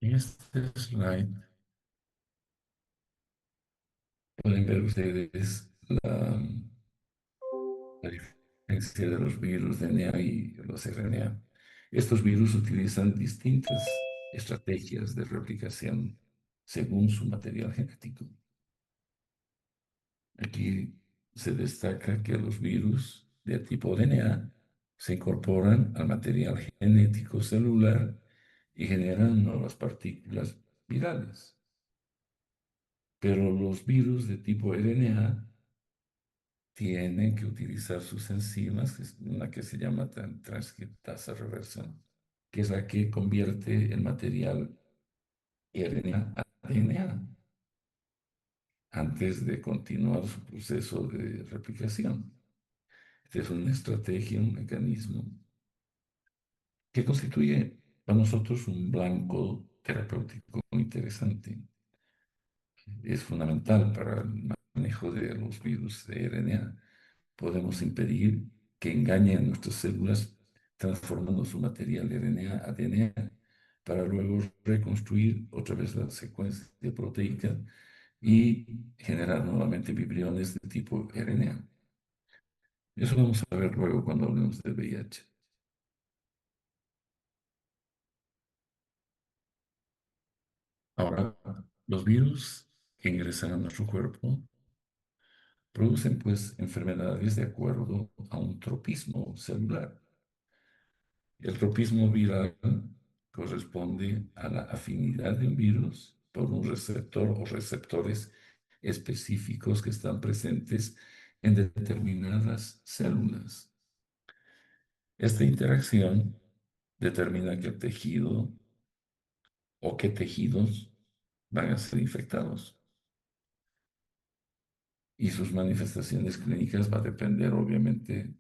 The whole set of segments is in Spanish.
En este slide pueden ver ustedes la diferencia de los virus DNA y los RNA. Estos virus utilizan distintas estrategias de replicación según su material genético. Aquí se destaca que los virus de tipo DNA se incorporan al material genético celular y generan nuevas partículas virales. Pero los virus de tipo RNA tienen que utilizar sus enzimas, que es una que se llama transcriptasa reversa, que es la que convierte el material RNA a DNA antes de continuar su proceso de replicación. Esta es una estrategia, un mecanismo que constituye para nosotros un blanco terapéutico muy interesante. Es fundamental para el manejo de los virus de RNA. Podemos impedir que engañen nuestras células transformando su material RNA a DNA para luego reconstruir otra vez la secuencia proteica y generar nuevamente vibriones de tipo RNA. Eso vamos a ver luego cuando hablemos del VIH. Ahora, los virus que ingresan a nuestro cuerpo producen pues enfermedades de acuerdo a un tropismo celular. El tropismo viral corresponde a la afinidad de un virus por un receptor o receptores específicos que están presentes en determinadas células. Esta interacción determina qué tejido o qué tejidos van a ser infectados. Y sus manifestaciones clínicas va a depender obviamente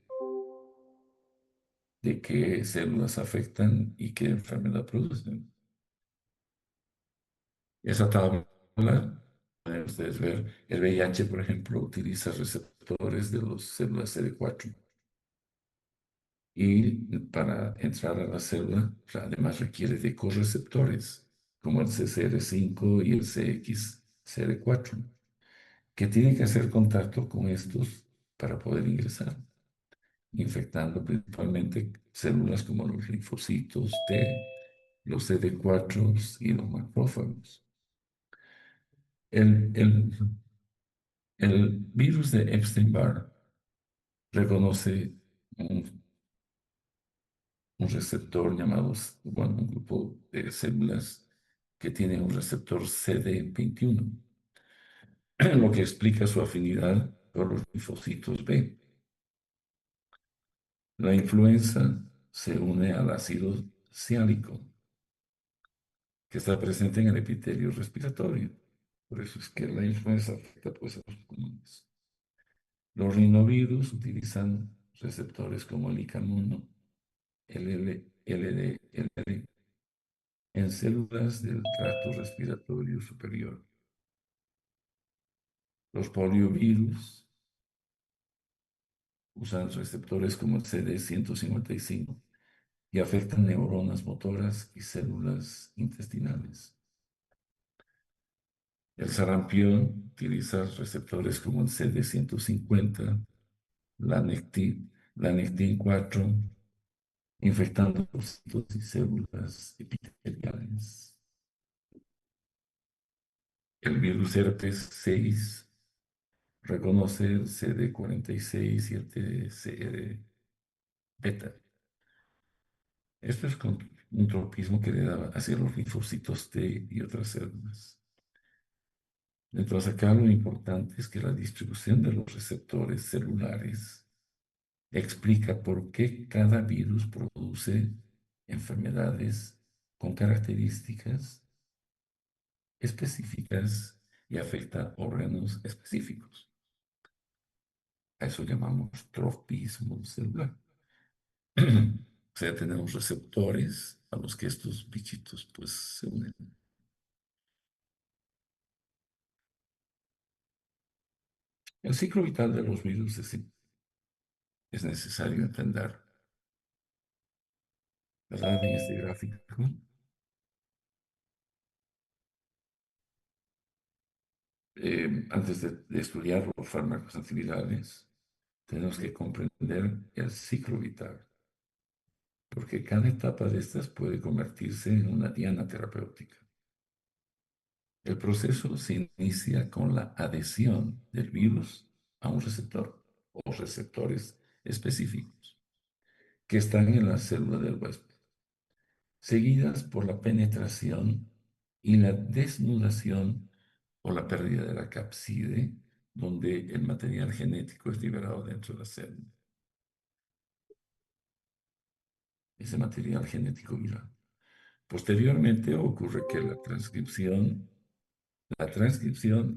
de qué células afectan y qué enfermedad producen. Esa tabla, pueden ustedes ver, el VIH, por ejemplo, utiliza receptores de las células CD4 y para entrar a la célula, además requiere de correceptores, como el CCR5 y el CXCR4, que tienen que hacer contacto con estos para poder ingresar, infectando principalmente células como los linfocitos T, los CD4 y los macrófagos. El, el, el virus de Epstein-Barr reconoce un receptor llamado, bueno, un grupo de células que tiene un receptor CD21, lo que explica su afinidad por los linfocitos B. La influenza se une al ácido ciálico, que está presente en el epitelio respiratorio. Por eso es que la influenza afecta pues, a los pulmones. Los rinovirus utilizan receptores como el ICAM1, LDL, en células del tracto respiratorio superior. Los poliovirus usan receptores como el CD155 y afectan neuronas motoras y células intestinales. El sarampión utiliza receptores como el CD150, la Nectin-4, infectando citos y células epiteliales. El virus herpes 6 reconoce el CD46 y el TCR beta. Esto es con un tropismo que le da hacia los linfocitos T y otras células. Entonces acá lo importante es que la distribución de los receptores celulares explica por qué cada virus produce enfermedades con características específicas y afecta órganos específicos. A eso llamamos tropismo celular. O sea, tenemos receptores a los que estos bichitos pues se unen. El ciclo vital de los virus es necesario entender, ¿verdad? En este gráfico antes de estudiar los fármacos antivirales, tenemos que comprender el ciclo vital, porque cada etapa de estas puede convertirse en una diana terapéutica. El proceso se inicia con la adhesión del virus a un receptor o receptores específicos que están en la célula del huésped, seguidas por la penetración y la desnudación o la pérdida de la cápside, donde el material genético es liberado dentro de la célula. Ese material genético viral. Posteriormente ocurre que la transcripción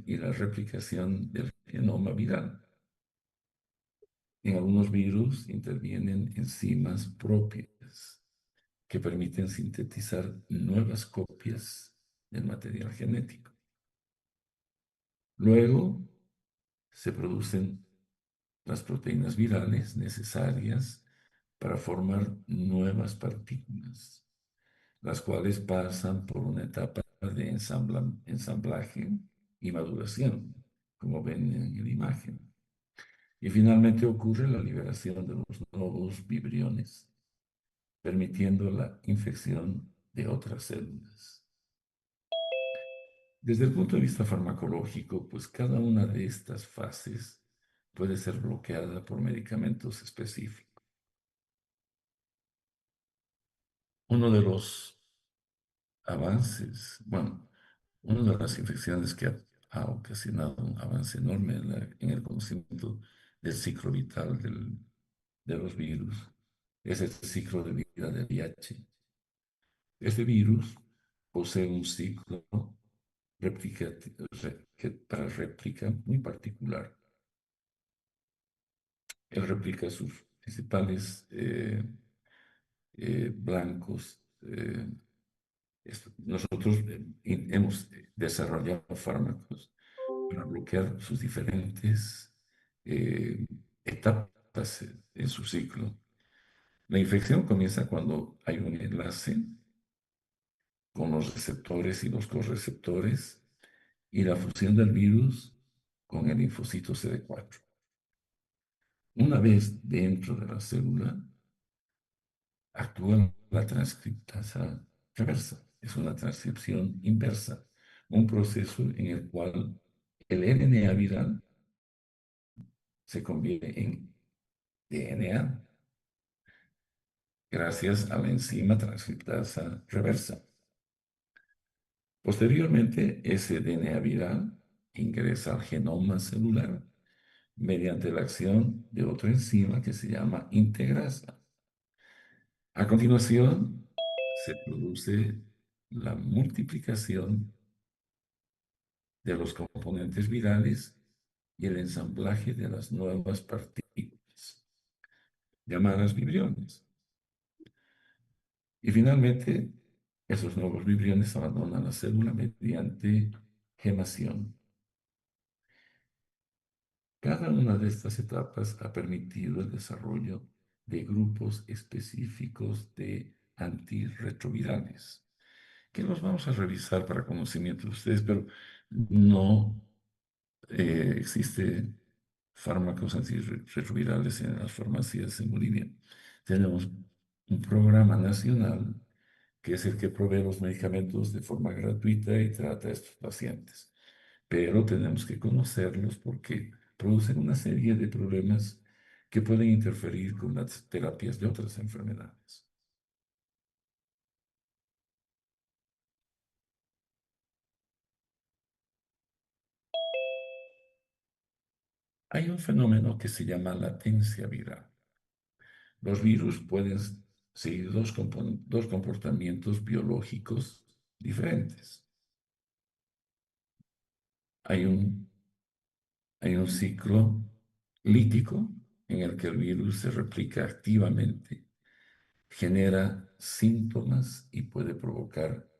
y la replicación del genoma viral. En algunos virus intervienen enzimas propias que permiten sintetizar nuevas copias del material genético. Luego se producen las proteínas virales necesarias para formar nuevas partículas, las cuales pasan por una etapa de ensamblaje y maduración, como ven en la imagen. Y finalmente ocurre la liberación de los nuevos vibriones, permitiendo la infección de otras células. Desde el punto de vista farmacológico, pues cada una de estas fases puede ser bloqueada por medicamentos específicos. Uno de los avances, bueno, una de las infecciones que ha ocasionado un avance enorme en el conocimiento del ciclo vital de los virus es el ciclo de vida del VIH. Este virus posee un ciclo para réplica muy particular. Él replica sus principales blancos. Nosotros hemos desarrollado fármacos para bloquear sus diferentes etapas en su ciclo. La infección comienza cuando hay un enlace con los receptores y los correceptores y la fusión del virus con el linfocito CD4. Una vez dentro de la célula, actúa la transcriptasa reversa. Es una transcripción inversa, un proceso en el cual el RNA viral se convierte en DNA gracias a la enzima transcriptasa reversa. Posteriormente, ese DNA viral ingresa al genoma celular mediante la acción de otra enzima que se llama integrasa. A continuación, se produce la multiplicación de los componentes virales y el ensamblaje de las nuevas partículas, llamadas vibriones. Y finalmente, esos nuevos vibriones abandonan la célula mediante gemación. Cada una de estas etapas ha permitido el desarrollo de grupos específicos de antirretrovirales, que los vamos a revisar para conocimiento de ustedes, pero no existe fármacos antirretrovirales en las farmacias en Bolivia. Tenemos un programa nacional que es el que provee los medicamentos de forma gratuita y trata a estos pacientes. Pero tenemos que conocerlos porque producen una serie de problemas que pueden interferir con las terapias de otras enfermedades. Hay un fenómeno que se llama latencia viral. Los virus pueden seguir dos comportamientos biológicos diferentes. Hay un, hay un ciclo lítico en el que el virus se replica activamente, genera síntomas y puede provocar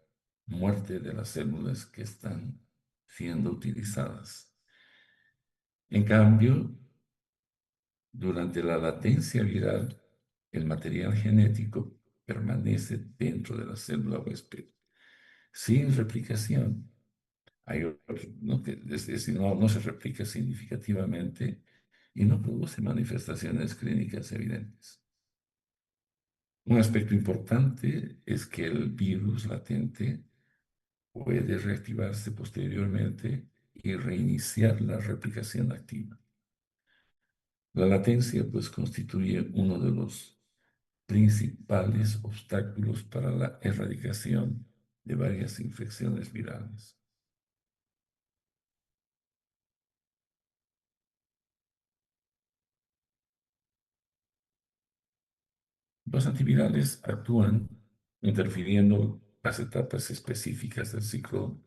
muerte de las células que están siendo utilizadas. En cambio, durante la latencia viral, el material genético permanece dentro de la célula huésped, sin replicación, Hay otros, ¿no? que es decir, no se replica significativamente y no produce manifestaciones clínicas evidentes. Un aspecto importante es que el virus latente puede reactivarse posteriormente y reiniciar la replicación activa. La latencia, pues, constituye uno de los principales obstáculos para la erradicación de varias infecciones virales. Los antivirales actúan interfiriendo las etapas específicas del ciclo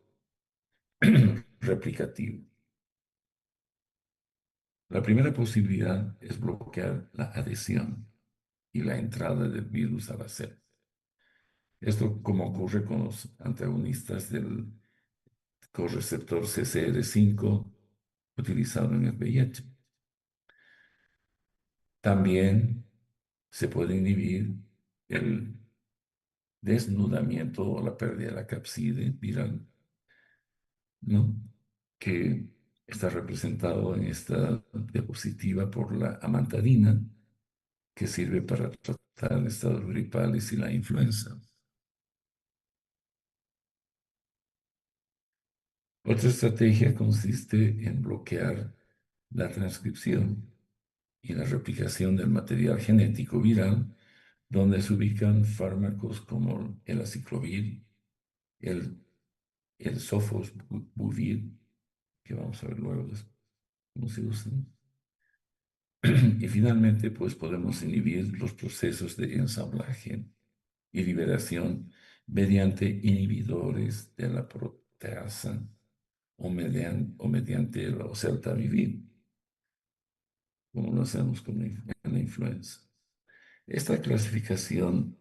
replicativo. La primera posibilidad es bloquear la adhesión y la entrada del virus a la célula. Esto como ocurre con los antagonistas del correceptor CCR5 utilizado en el VIH. También se puede inhibir el desnudamiento o la pérdida de la capside viral, ¿no? Que está representado en esta diapositiva por la amantadina, que sirve para tratar estados gripales y la influenza. Otra estrategia consiste en bloquear la transcripción y la replicación del material genético viral, donde se ubican fármacos como el aciclovir, el, el sofosbuvir, que vamos a ver luego cómo se usan. Y finalmente, pues podemos inhibir los procesos de ensamblaje y liberación mediante inhibidores de la proteasa o mediante el oseltamivir, como lo hacemos en la influenza. Esta clasificación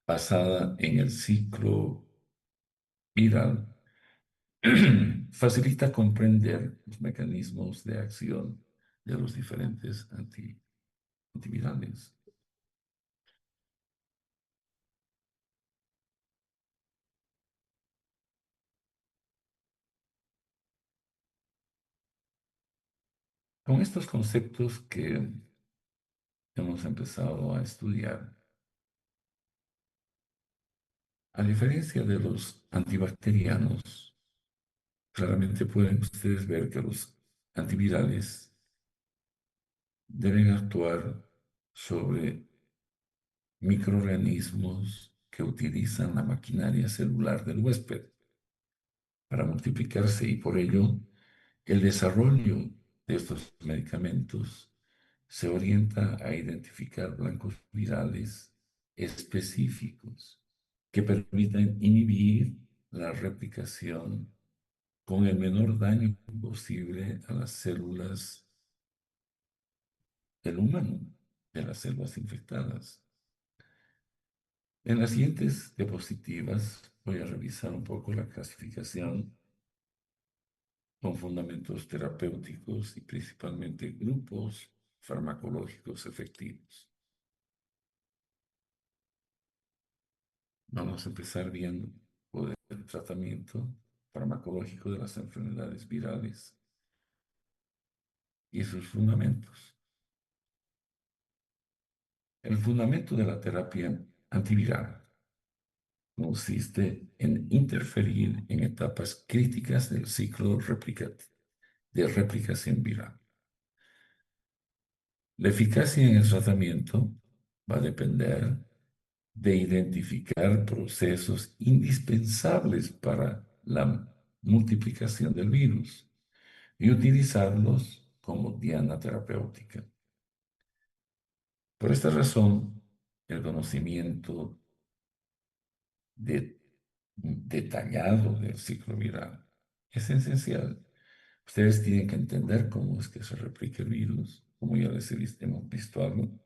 basada en el ciclo viral facilita comprender los mecanismos de acción de los diferentes antivirales. Con estos conceptos que hemos empezado a estudiar, a diferencia de los antibacterianos, claramente pueden ustedes ver que los antivirales deben actuar sobre microorganismos que utilizan la maquinaria celular del huésped para multiplicarse y por ello el desarrollo de estos medicamentos se orienta a identificar blancos virales específicos que permitan inhibir la replicación con el menor daño posible a las células del humano, de las células infectadas. En las siguientes diapositivas voy a revisar un poco la clasificación con fundamentos terapéuticos y principalmente grupos farmacológicos efectivos. Vamos a empezar viendo el tratamiento farmacológico de las enfermedades virales y sus fundamentos. El fundamento de la terapia antiviral consiste en interferir en etapas críticas del ciclo de replicación viral. La eficacia en el tratamiento va a depender de identificar procesos indispensables para la multiplicación del virus y utilizarlos como diana terapéutica. Por esta razón, el conocimiento detallado del ciclo viral es esencial. Ustedes tienen que entender cómo es que se replica el virus, como ya hemos visto algo,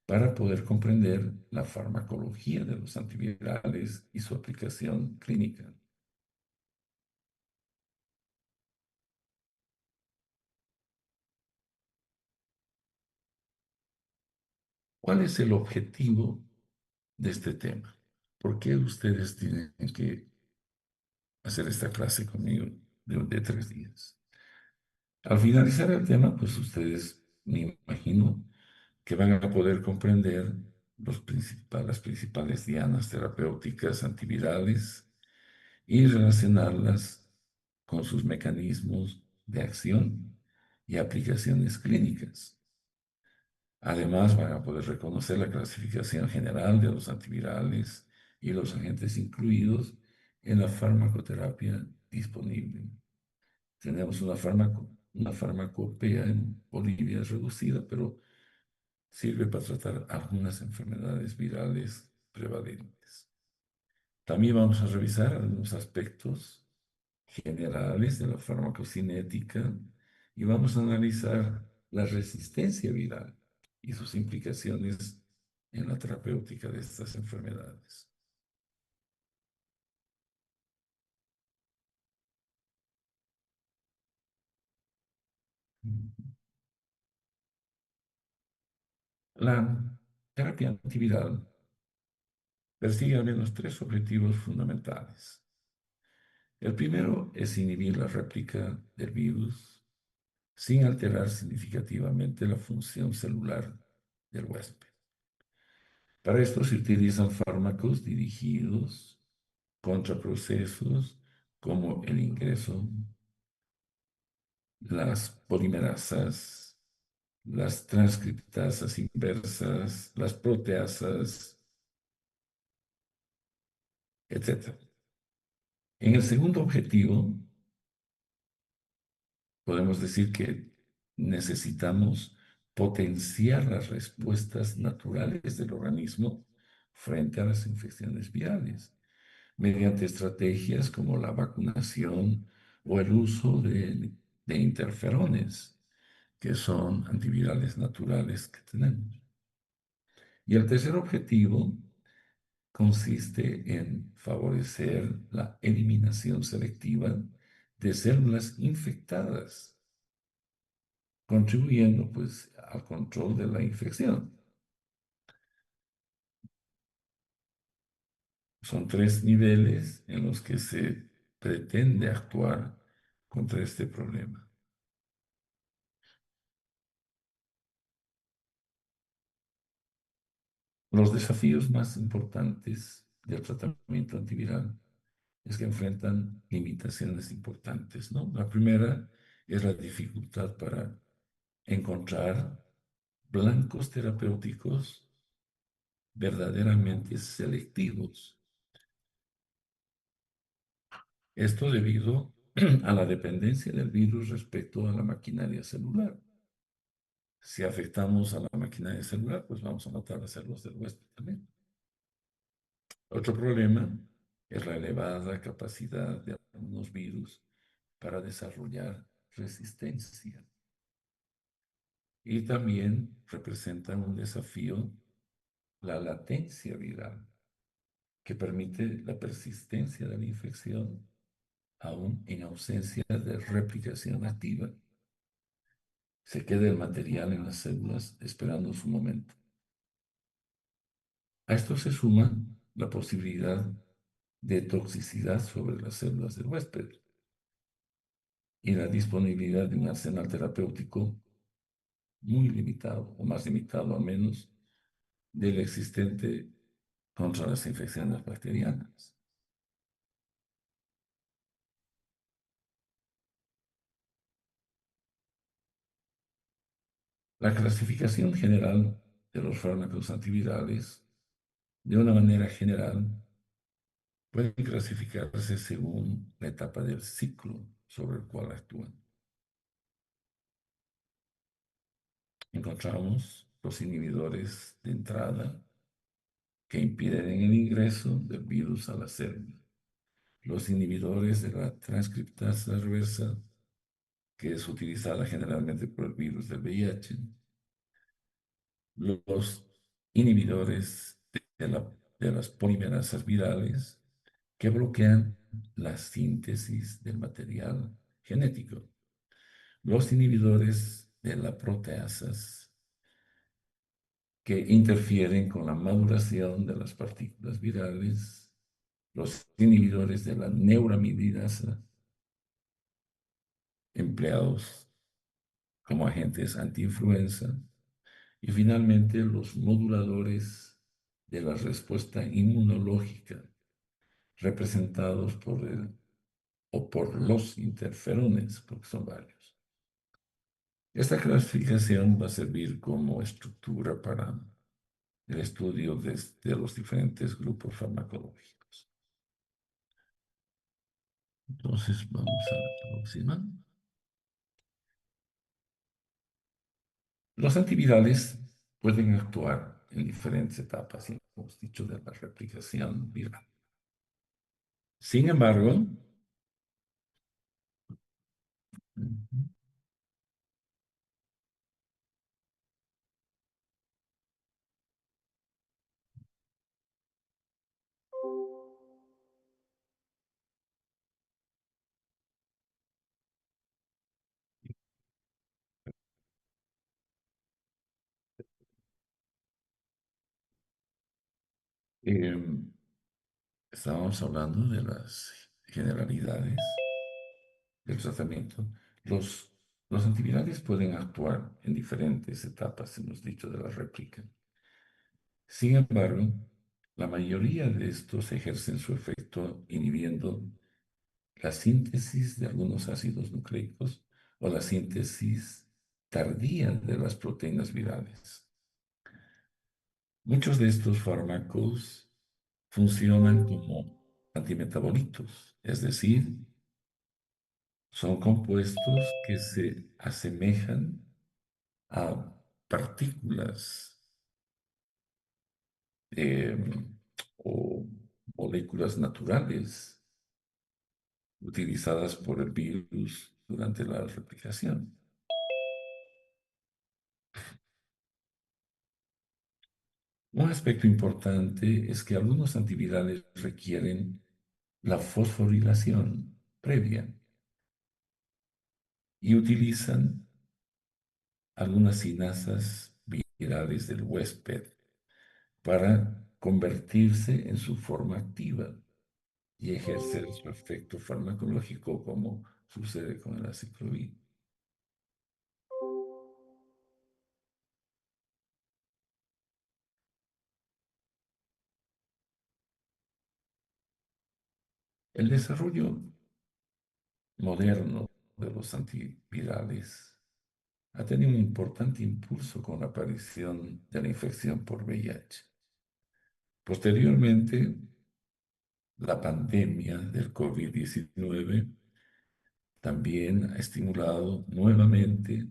para poder comprender la farmacología de los antivirales y su aplicación clínica. ¿Cuál es el objetivo de este tema? ¿Por qué ustedes tienen que hacer esta clase conmigo de 3 días. Al finalizar el tema, pues ustedes, me imagino, que van a poder comprender las principales dianas terapéuticas antivirales y relacionarlas con sus mecanismos de acción y aplicaciones clínicas. Además, van a poder reconocer la clasificación general de los antivirales y los agentes incluidos en la farmacoterapia disponible. Tenemos una farmacopea en Bolivia reducida, pero sirve para tratar algunas enfermedades virales prevalentes. También vamos a revisar algunos aspectos generales de la farmacocinética y vamos a analizar la resistencia viral y sus implicaciones en la terapéutica de estas enfermedades. La terapia antiviral persigue al menos 3 objetivos fundamentales. El primero es inhibir la réplica del virus sin alterar significativamente la función celular del huésped. Para esto se utilizan fármacos dirigidos contra procesos como el ingreso, las polimerasas, las transcriptasas inversas, las proteasas, etc. En el segundo objetivo, podemos decir que necesitamos potenciar las respuestas naturales del organismo frente a las infecciones virales, mediante estrategias como la vacunación o el uso de interferones, que son antivirales naturales que tenemos. Y el tercer objetivo consiste en favorecer la eliminación selectiva de células infectadas, contribuyendo pues al control de la infección. Son 3 niveles en los que se pretende actuar contra este problema. Los desafíos más importantes del tratamiento antiviral es que enfrentan limitaciones importantes, ¿no? La primera es la dificultad para encontrar blancos terapéuticos verdaderamente selectivos. Esto debido a la dependencia del virus respecto a la maquinaria celular. Si afectamos a la maquinaria celular, pues vamos a matar las células del huésped también. Otro problema es la elevada capacidad de algunos virus para desarrollar resistencia. Y también representan un desafío la latencia viral, que permite la persistencia de la infección aún en ausencia de replicación activa. Se queda el material en las células esperando su momento. A esto se suma la posibilidad de toxicidad sobre las células del huésped y la disponibilidad de un arsenal terapéutico muy limitado, o más limitado al menos, del existente contra las infecciones bacterianas. La clasificación general de los fármacos antivirales, de una manera general, puede clasificarse según la etapa del ciclo sobre el cual actúan. Encontramos los inhibidores de entrada que impiden el ingreso del virus a la célula, los inhibidores de la transcriptasa reversa, que es utilizada generalmente por el virus del VIH, los inhibidores de las polimerasas virales que bloquean la síntesis del material genético, los inhibidores de las proteasas que interfieren con la maduración de las partículas virales los inhibidores de la neuraminidasa empleados como agentes antiinfluenza y finalmente los moduladores de la respuesta inmunológica representados por el o por los interferones, porque son varios. Esta clasificación va a servir como estructura para el estudio de los diferentes grupos farmacológicos. Entonces, vamos a la próxima. Los antivirales pueden actuar en diferentes etapas, como hemos dicho, de la replicación viral. Sin embargo, eh, estábamos hablando de las generalidades del tratamiento. Los, los antivirales pueden actuar en diferentes etapas, hemos dicho, de la réplica. Sin embargo, la mayoría de estos ejercen su efecto inhibiendo la síntesis de algunos ácidos nucleicos o la síntesis tardía de las proteínas virales. Muchos de estos fármacos funcionan como antimetabolitos, es decir, son compuestos que se asemejan a partículas eh, o moléculas naturales utilizadas por el virus durante la replicación. Un aspecto importante es que algunos antivirales requieren la fosforilación previa y utilizan algunas sinasas virales del huésped para convertirse en su forma activa y ejercer su efecto farmacológico como sucede con el aciclovir. El desarrollo moderno de los antivirales ha tenido un importante impulso con la aparición de la infección por VIH. Posteriormente, la pandemia del COVID-19 también ha estimulado nuevamente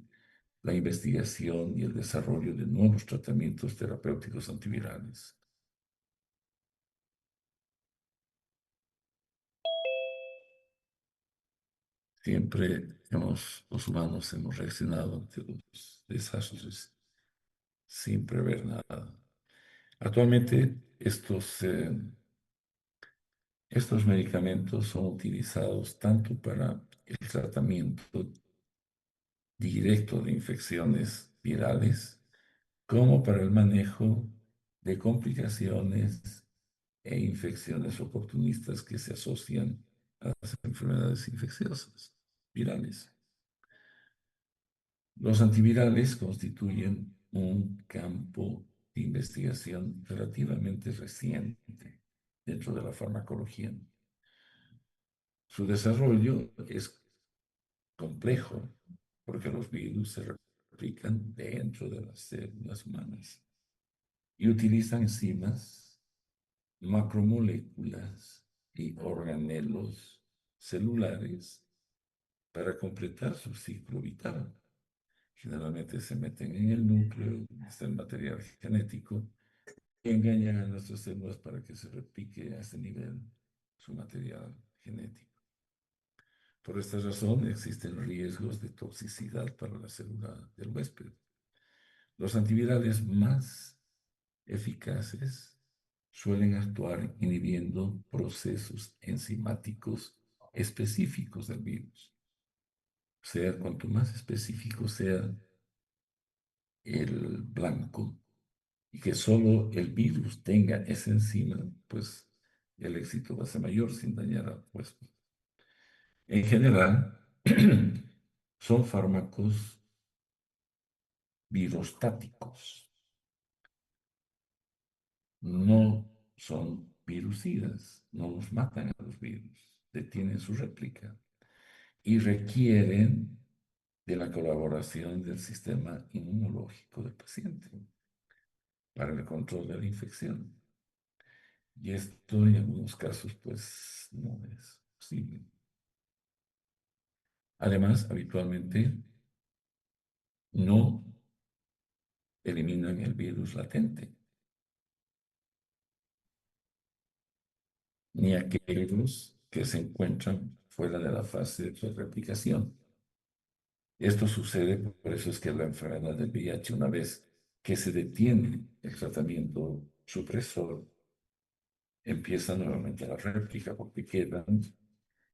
la investigación y el desarrollo de nuevos tratamientos terapéuticos antivirales. Siempre los humanos hemos reaccionado ante los desastres sin prever nada. Actualmente, estos medicamentos son utilizados tanto para el tratamiento directo de infecciones virales como para el manejo de complicaciones e infecciones oportunistas que se asocian a las enfermedades infecciosas virales. Los antivirales constituyen un campo de investigación relativamente reciente dentro de la farmacología. Su desarrollo es complejo porque los virus se replican dentro de las células humanas y utilizan enzimas, macromoléculas y organelos celulares para completar su ciclo vital. Generalmente se meten en el núcleo, está el material genético, y engañan a nuestras células para que se replique a este nivel su material genético. Por esta razón existen riesgos de toxicidad para la célula del huésped. Los antivirales más eficaces suelen actuar inhibiendo procesos enzimáticos específicos del virus. O sea, cuanto más específico sea el blanco y que solo el virus tenga esa enzima, pues el éxito va a ser mayor sin dañar al huésped. En general, son fármacos virostáticos, no son virucidas, no los matan a los virus, detienen su réplica y requieren de la colaboración del sistema inmunológico del paciente para el control de la infección. Y esto en algunos casos, pues, no es posible. Además, habitualmente no eliminan el virus latente, ni aquellos que se encuentran fuera de la fase de replicación. Esto sucede, por eso es que la enfermedad del VIH, una vez que se detiene el tratamiento supresor, empieza nuevamente la réplica, porque quedan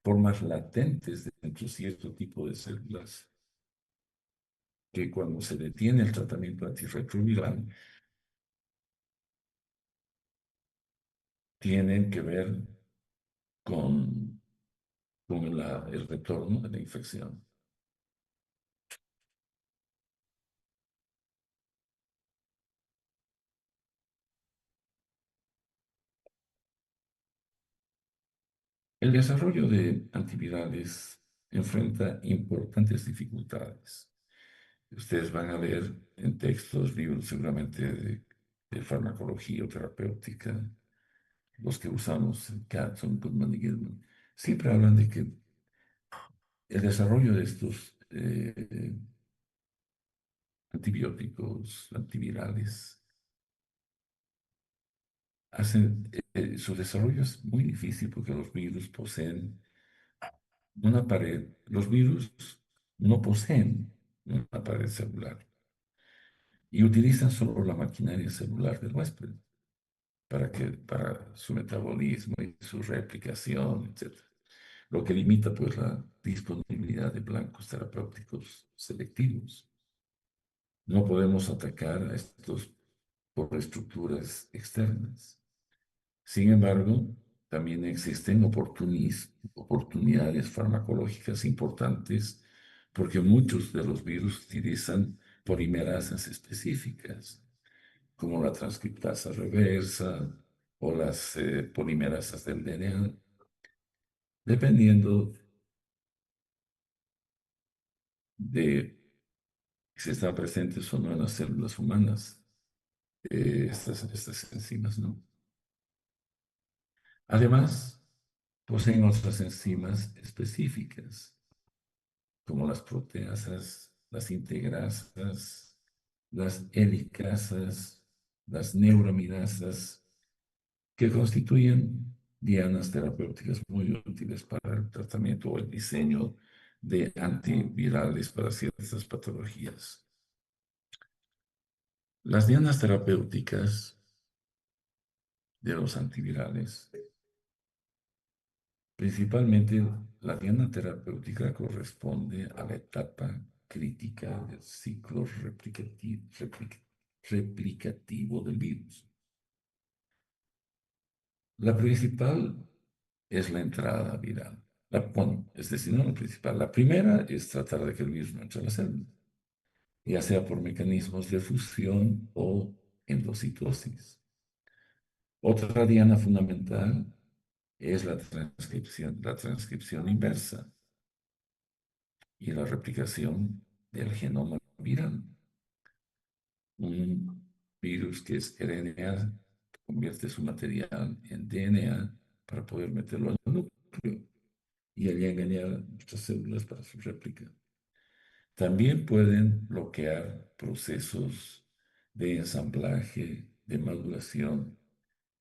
formas latentes dentro de cierto tipo de células que cuando se detiene el tratamiento antirretroviral tienen que ver con, el retorno de la infección. El desarrollo de antivirales enfrenta importantes dificultades. Ustedes van a leer en textos, libros seguramente de farmacología o terapéutica, los que usamos, Katson, Goodman y Gilman, siempre hablan de que el desarrollo de estos antibióticos, antivirales, su desarrollo es muy difícil porque los virus poseen una pared. Los virus no poseen una pared celular y utilizan solo la maquinaria celular del huésped para su metabolismo y su replicación, etc. Lo que limita pues la disponibilidad de blancos terapéuticos selectivos. No podemos atacar a estos por estructuras externas. Sin embargo, también existen oportunidades farmacológicas importantes porque muchos de los virus utilizan polimerasas específicas, como la transcriptasa reversa o las polimerasas del DNA, dependiendo de si están presentes o no en las células humanas, estas enzimas, ¿no? Además, poseen otras enzimas específicas como las proteasas, las integrasas, las helicasas, las neuraminasas, que constituyen dianas terapéuticas muy útiles para el tratamiento o el diseño de antivirales para ciertas patologías. Las dianas terapéuticas de los antivirales, principalmente la diana terapéutica corresponde a la etapa crítica del ciclo replicativo del virus. La principal es la entrada viral. Bueno, es decir, no la principal. La primera es tratar de que el virus no entre a la célula, ya sea por mecanismos de fusión o endocitosis. Otra diana fundamental es la transcripción inversa y la replicación del genoma viral. Un virus que es RNA convierte su material en DNA para poder meterlo al núcleo y allí engañar a nuestras células para su réplica. También pueden bloquear procesos de ensamblaje, de maduración,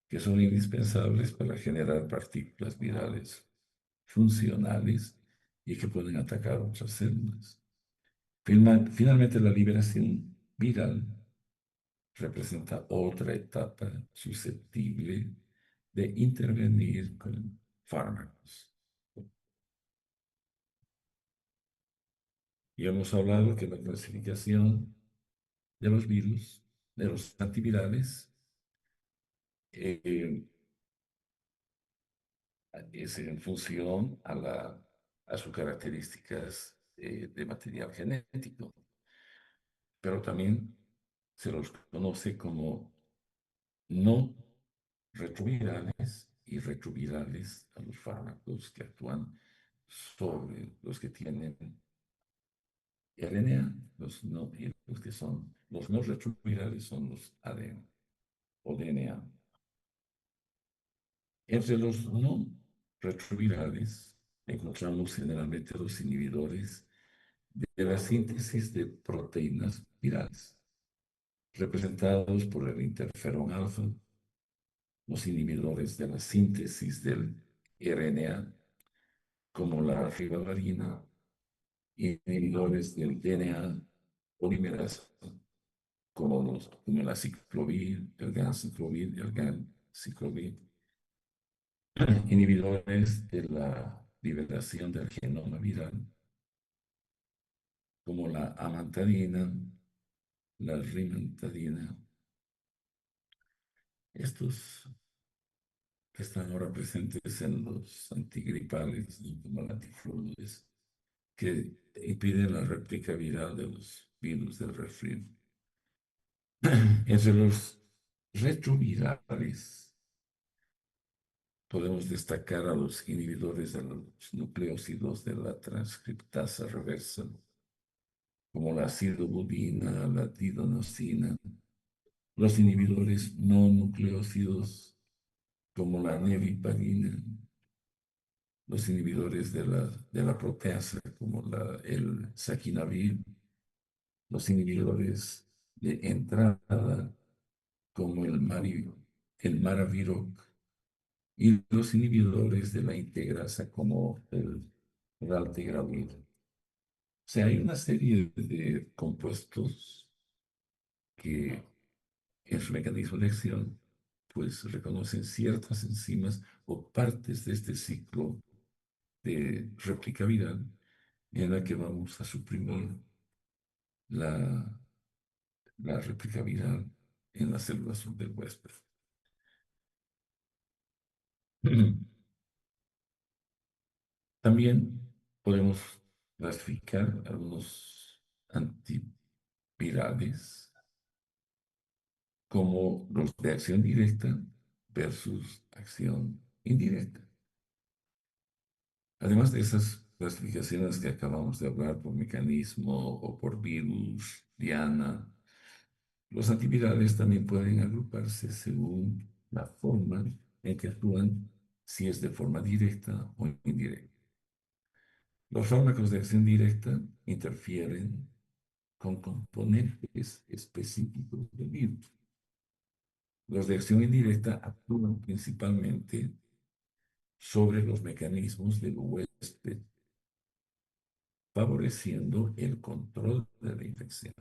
que son indispensables para generar partículas virales funcionales y que pueden atacar otras células. Finalmente, la liberación viral representa otra etapa susceptible de intervenir con fármacos. Y hemos hablado que la clasificación de los virus, de los antivirales, eh, Es en función a sus características de material genético, pero también se los conoce como no retrovirales y retrovirales a los fármacos que actúan sobre los que tienen RNA, y los que son los no retrovirales son los ADN o DNA. Entre los no retrovirales encontramos generalmente los inhibidores de la síntesis de proteínas virales, representados por el interferón alfa, los inhibidores de la síntesis del RNA, como la ribavirina, inhibidores del DNA polimerasa, como la ciclovir, el ganciclovir, el ganciclovir, inhibidores de la liberación del genoma viral, como la amantadina, la rimantadina. Estos que están ahora presentes en los antigripales, ¿no? Como la antifludes, que impiden la réplica viral de los virus del resfriado. Entre los retrovirales podemos destacar a los inhibidores de los nucleósidos de la transcriptasa reversa, como la acidobudina, la tidonosina, los inhibidores no nucleósidos, como la neviparina, los inhibidores de la proteasa, como el saquinavir, los inhibidores de entrada, como el maraviroc, y los inhibidores de la integrasa, como el raltegravir. O sea, hay una serie de compuestos que en su mecanismo de acción, pues reconocen ciertas enzimas o partes de este ciclo de réplica viral en la que vamos a suprimir la, la réplica viral en las células del huésped. También podemos clasificar algunos antivirales como los de acción directa versus acción indirecta. Además de esas clasificaciones que acabamos de hablar por mecanismo o por virus, diana, los antivirales también pueden agruparse según la forma en que actúan, si es de forma directa o indirecta. Los fármacos de acción directa interfieren con componentes específicos del virus. Los de acción indirecta actúan principalmente sobre los mecanismos del huésped, favoreciendo el control de la infección.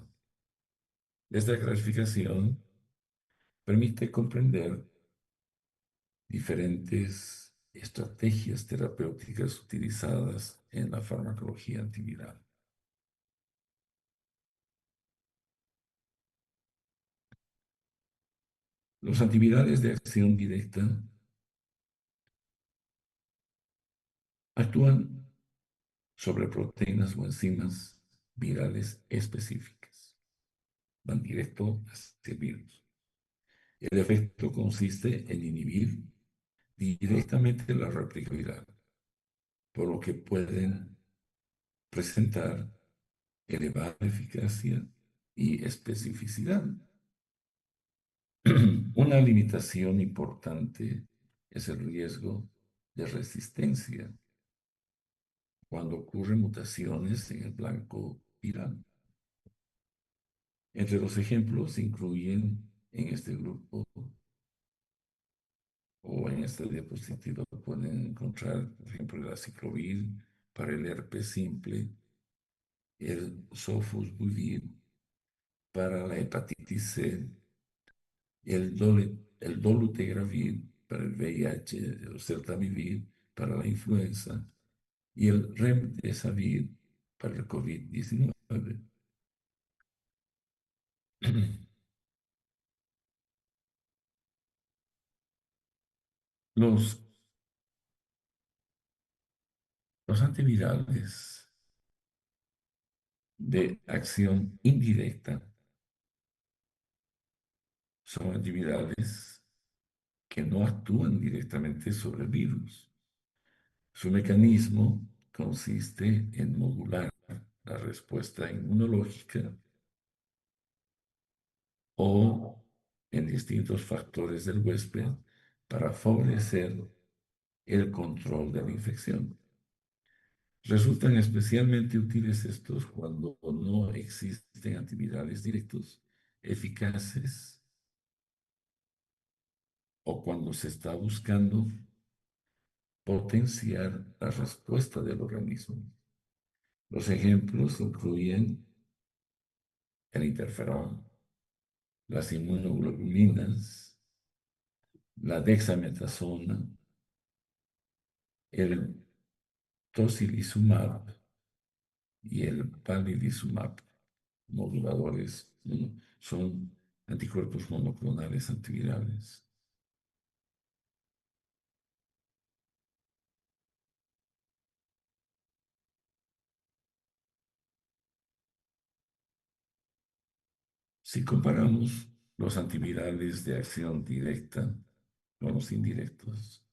Esta clasificación permite comprender diferentes estrategias terapéuticas utilizadas en la farmacología antiviral. Los antivirales de acción directa actúan sobre proteínas o enzimas virales específicas. Van directo hacia el virus. El efecto consiste en inhibir directamente la réplica viral, por lo que pueden presentar elevada eficacia y especificidad. Una limitación importante es el riesgo de resistencia cuando ocurren mutaciones en el blanco viral. Entre los ejemplos se incluyen en este grupo o en esta diapositiva pueden encontrar, por ejemplo, el aciclovir para el herpes simple, el sofosbuvir para la hepatitis C, el dolutegravir para el VIH, el oseltamivir para la influenza y el remdesivir para el COVID-19. Los Los antivirales de acción indirecta son antivirales que no actúan directamente sobre el virus. Su mecanismo consiste en modular la respuesta inmunológica o en distintos factores del huésped para favorecer el control de la infección. Resultan especialmente útiles estos cuando no existen antivirales directos eficaces o cuando se está buscando potenciar la respuesta del organismo. Los ejemplos incluyen el interferón, las inmunoglobulinas, la dexametasona, el tocilizumab y el palivizumab, moduladores, son anticuerpos monoclonales antivirales. Si comparamos los antivirales de acción directa con los indirectos,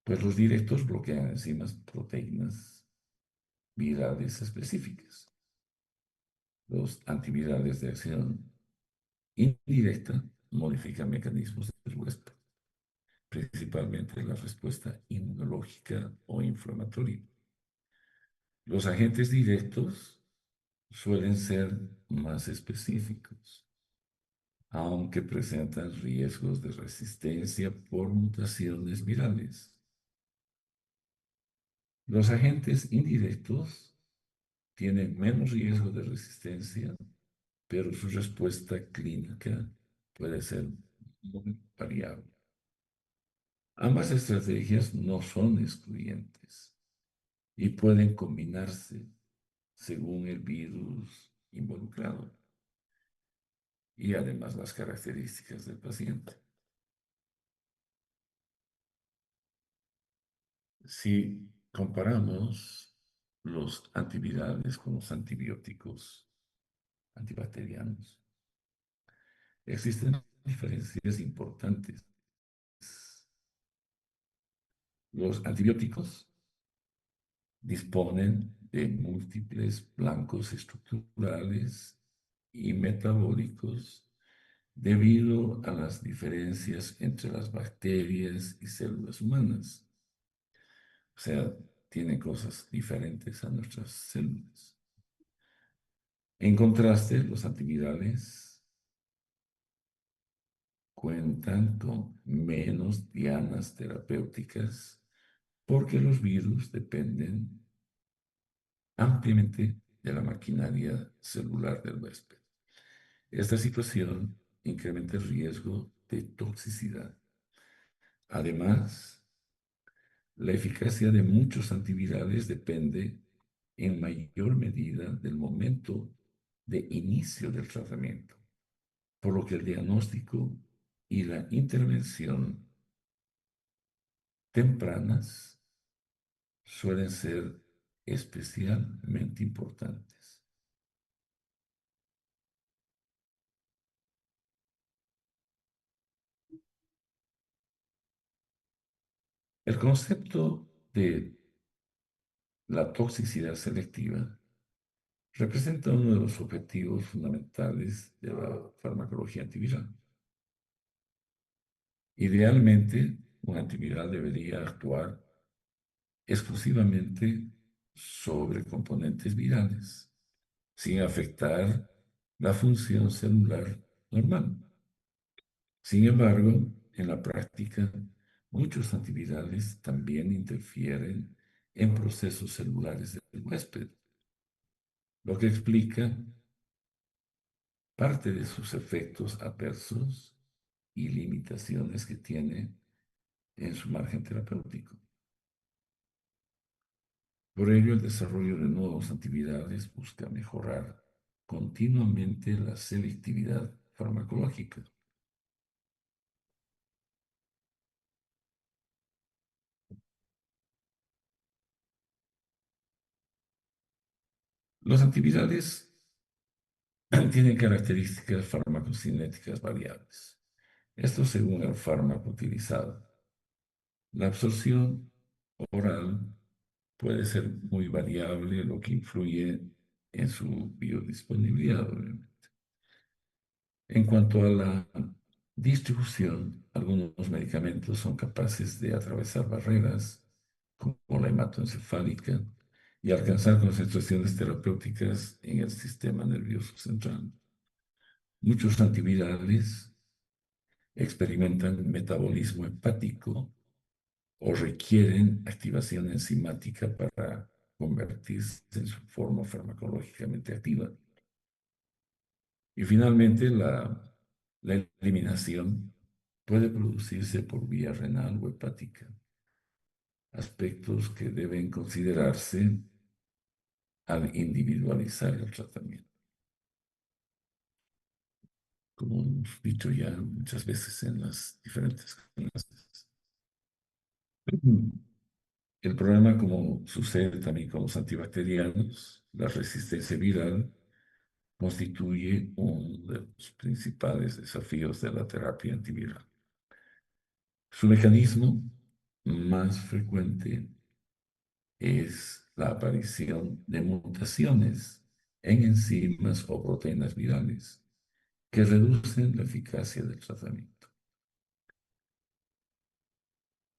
pues los directos bloquean enzimas, proteínas virales específicas. Los antivirales de acción indirecta modifican mecanismos del huésped, principalmente la respuesta inmunológica o inflamatoria. Los agentes directos suelen ser más específicos, aunque presentan riesgos de resistencia por mutaciones virales. Los agentes indirectos tienen menos riesgo de resistencia, pero su respuesta clínica puede ser muy variable. Ambas estrategias no son excluyentes y pueden combinarse según el virus involucrado y además las características del paciente. Si comparamos los antivirales con los antibióticos antibacterianos, existen diferencias importantes. Los antibióticos disponen de múltiples blancos estructurales y metabólicos debido a las diferencias entre las bacterias y células humanas. O sea, tienen cosas diferentes a nuestras células. En contraste, los antivirales cuentan con menos dianas terapéuticas porque los virus dependen ampliamente de la maquinaria celular del huésped. Esta situación incrementa el riesgo de toxicidad. Además, la eficacia de muchos antivirales depende en mayor medida del momento de inicio del tratamiento, por lo que el diagnóstico y la intervención tempranas suelen ser especialmente importantes. El concepto de la toxicidad selectiva representa uno de los objetivos fundamentales de la farmacología antiviral. Idealmente, un antiviral debería actuar exclusivamente sobre componentes virales, sin afectar la función celular normal. Sin embargo, en la práctica, muchos antivirales también interfieren en procesos celulares del huésped, lo que explica parte de sus efectos adversos y limitaciones que tiene en su margen terapéutico. Por ello, el desarrollo de nuevos antivirales busca mejorar continuamente la selectividad farmacológica. Los antivirales tienen características farmacocinéticas variables. Esto según el fármaco utilizado. La absorción oral puede ser muy variable, lo que influye en su biodisponibilidad, obviamente. En cuanto a la distribución, algunos medicamentos son capaces de atravesar barreras, como la hematoencefálica, y alcanzar concentraciones terapéuticas en el sistema nervioso central. Muchos antivirales experimentan metabolismo hepático o requieren activación enzimática para convertirse en su forma farmacológicamente activa. Y finalmente, la eliminación puede producirse por vía renal o hepática, aspectos que deben considerarse al individualizar el tratamiento. Como hemos dicho ya muchas veces en las diferentes clases. El problema, como sucede también con los antibacterianos, la resistencia viral constituye uno de los principales desafíos de la terapia antiviral. Su mecanismo más frecuente es la aparición de mutaciones en enzimas o proteínas virales que reducen la eficacia del tratamiento.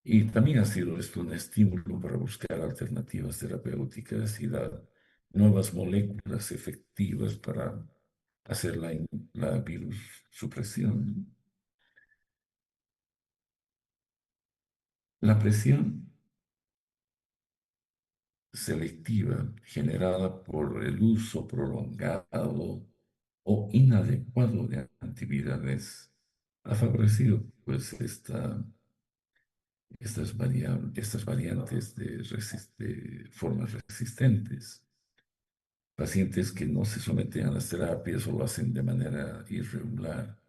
Y también ha sido esto un estímulo para buscar alternativas terapéuticas y dar nuevas moléculas efectivas para hacer la virus supresión. La presión selectiva generada por el uso prolongado o inadecuado de antivirales ha favorecido pues estas variantes de formas resistentes. Pacientes que no se someten a las terapias o lo hacen de manera irregular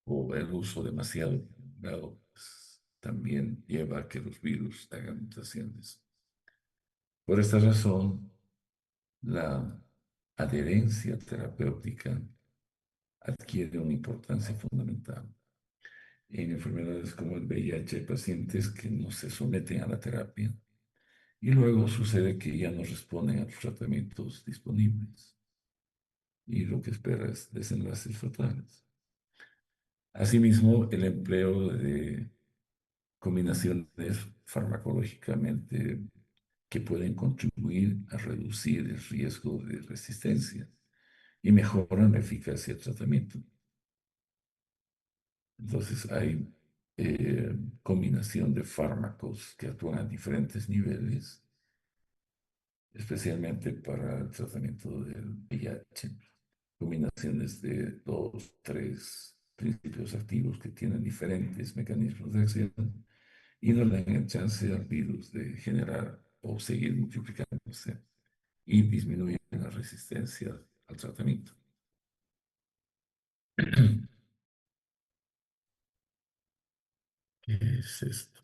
o el uso demasiado prolongado pues, también lleva a que los virus hagan mutaciones. Por esta razón, la adherencia terapéutica adquiere una importancia fundamental. En enfermedades como el VIH hay pacientes que no se someten a la terapia y luego sucede que ya no responden a los tratamientos disponibles y lo que espera es desenlaces fatales. Asimismo, el empleo de combinaciones farmacológicamente que pueden contribuir a reducir el riesgo de resistencia y mejoran la eficacia del tratamiento. Entonces hay combinación de fármacos que actúan a diferentes niveles, especialmente para el tratamiento del VIH. Combinaciones de dos, tres principios activos que tienen diferentes mecanismos de acción y no le dan el chance al virus de generar o seguir multiplicándose y disminuir la resistencia al tratamiento. ¿Qué es esto?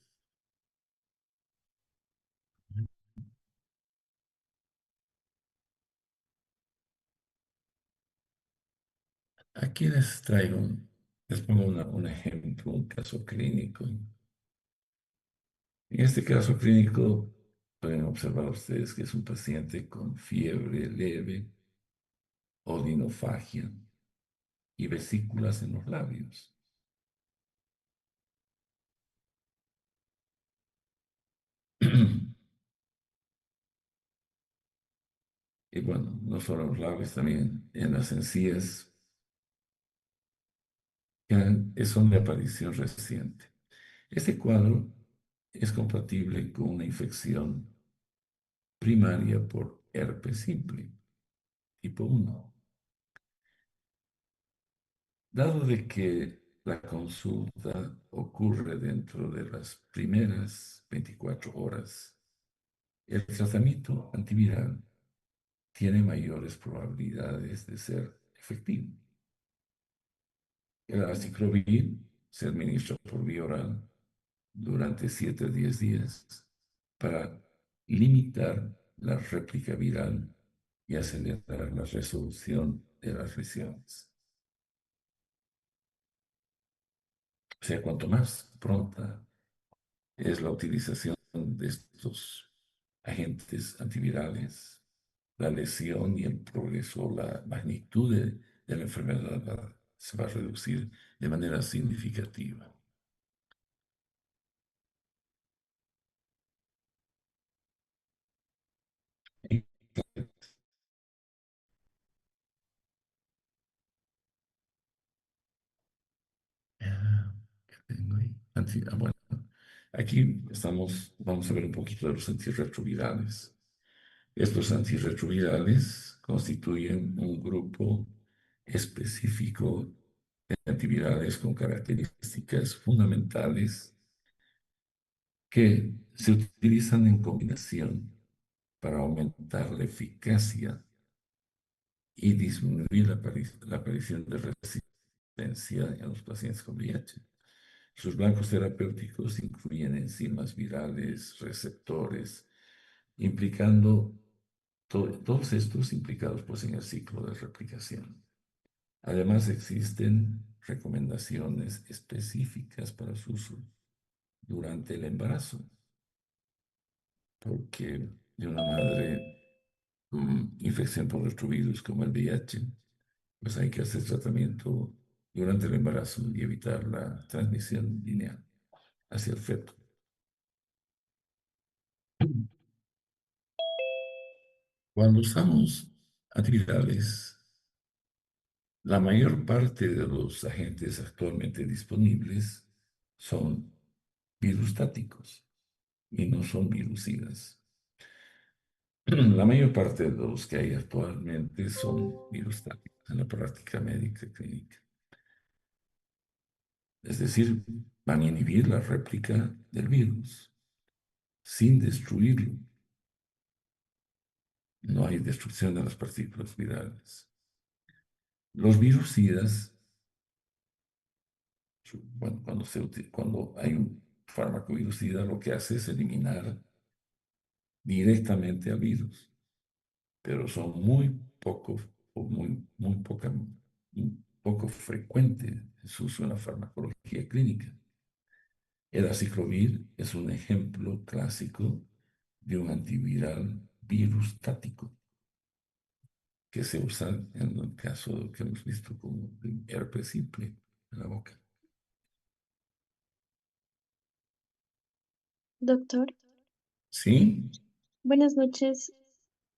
Aquí les pongo un ejemplo, un caso clínico. En este caso clínico pueden observar ustedes que es un paciente con fiebre leve, odinofagia y vesículas en los labios. Y bueno, no solo en los labios, también en las encías, que son de aparición reciente. Este cuadro es compatible con una infección primaria por herpes simple, tipo 1. Dado de que la consulta ocurre dentro de las primeras 24 horas, el tratamiento antiviral tiene mayores probabilidades de ser efectivo. El aciclovir se administra por vía oral durante 7 a 10 días para limitar la réplica viral y acelerar la resolución de las lesiones. O sea, cuanto más pronta es la utilización de estos agentes antivirales, la lesión y el progreso, la magnitud de la enfermedad se va a reducir de manera significativa. Ah, ¿qué tengo ahí? Bueno, aquí vamos a ver un poquito de los antirretrovirales. Estos antirretrovirales constituyen un grupo específico de antivirales con características fundamentales que se utilizan en combinación para aumentar la eficacia y disminuir la aparición de resistencia en los pacientes con VIH. Sus blancos terapéuticos incluyen enzimas virales, receptores, implicando todos estos implicados pues, en el ciclo de replicación. Además, existen recomendaciones específicas para su uso durante el embarazo, porque de una madre con infección por retrovirus como el VIH, pues hay que hacer tratamiento durante el embarazo y evitar la transmisión lineal hacia el feto. Cuando usamos antivirales, la mayor parte de los agentes actualmente disponibles son virustáticos y no son virucidas. La mayor parte de los que hay actualmente son virustáticos en la práctica médica clínica. Es decir, van a inhibir la réplica del virus sin destruirlo. No hay destrucción de las partículas virales. Los virucidas, bueno, cuando hay un fármaco virucida, lo que hace es eliminar directamente al virus, pero son muy poco, o muy poco frecuente en su uso en la farmacología clínica. El aciclovir es un ejemplo clásico de un antiviral virustático que se usa en el caso que hemos visto como el herpes simple en la boca. Doctor, ¿Sí? buenas noches.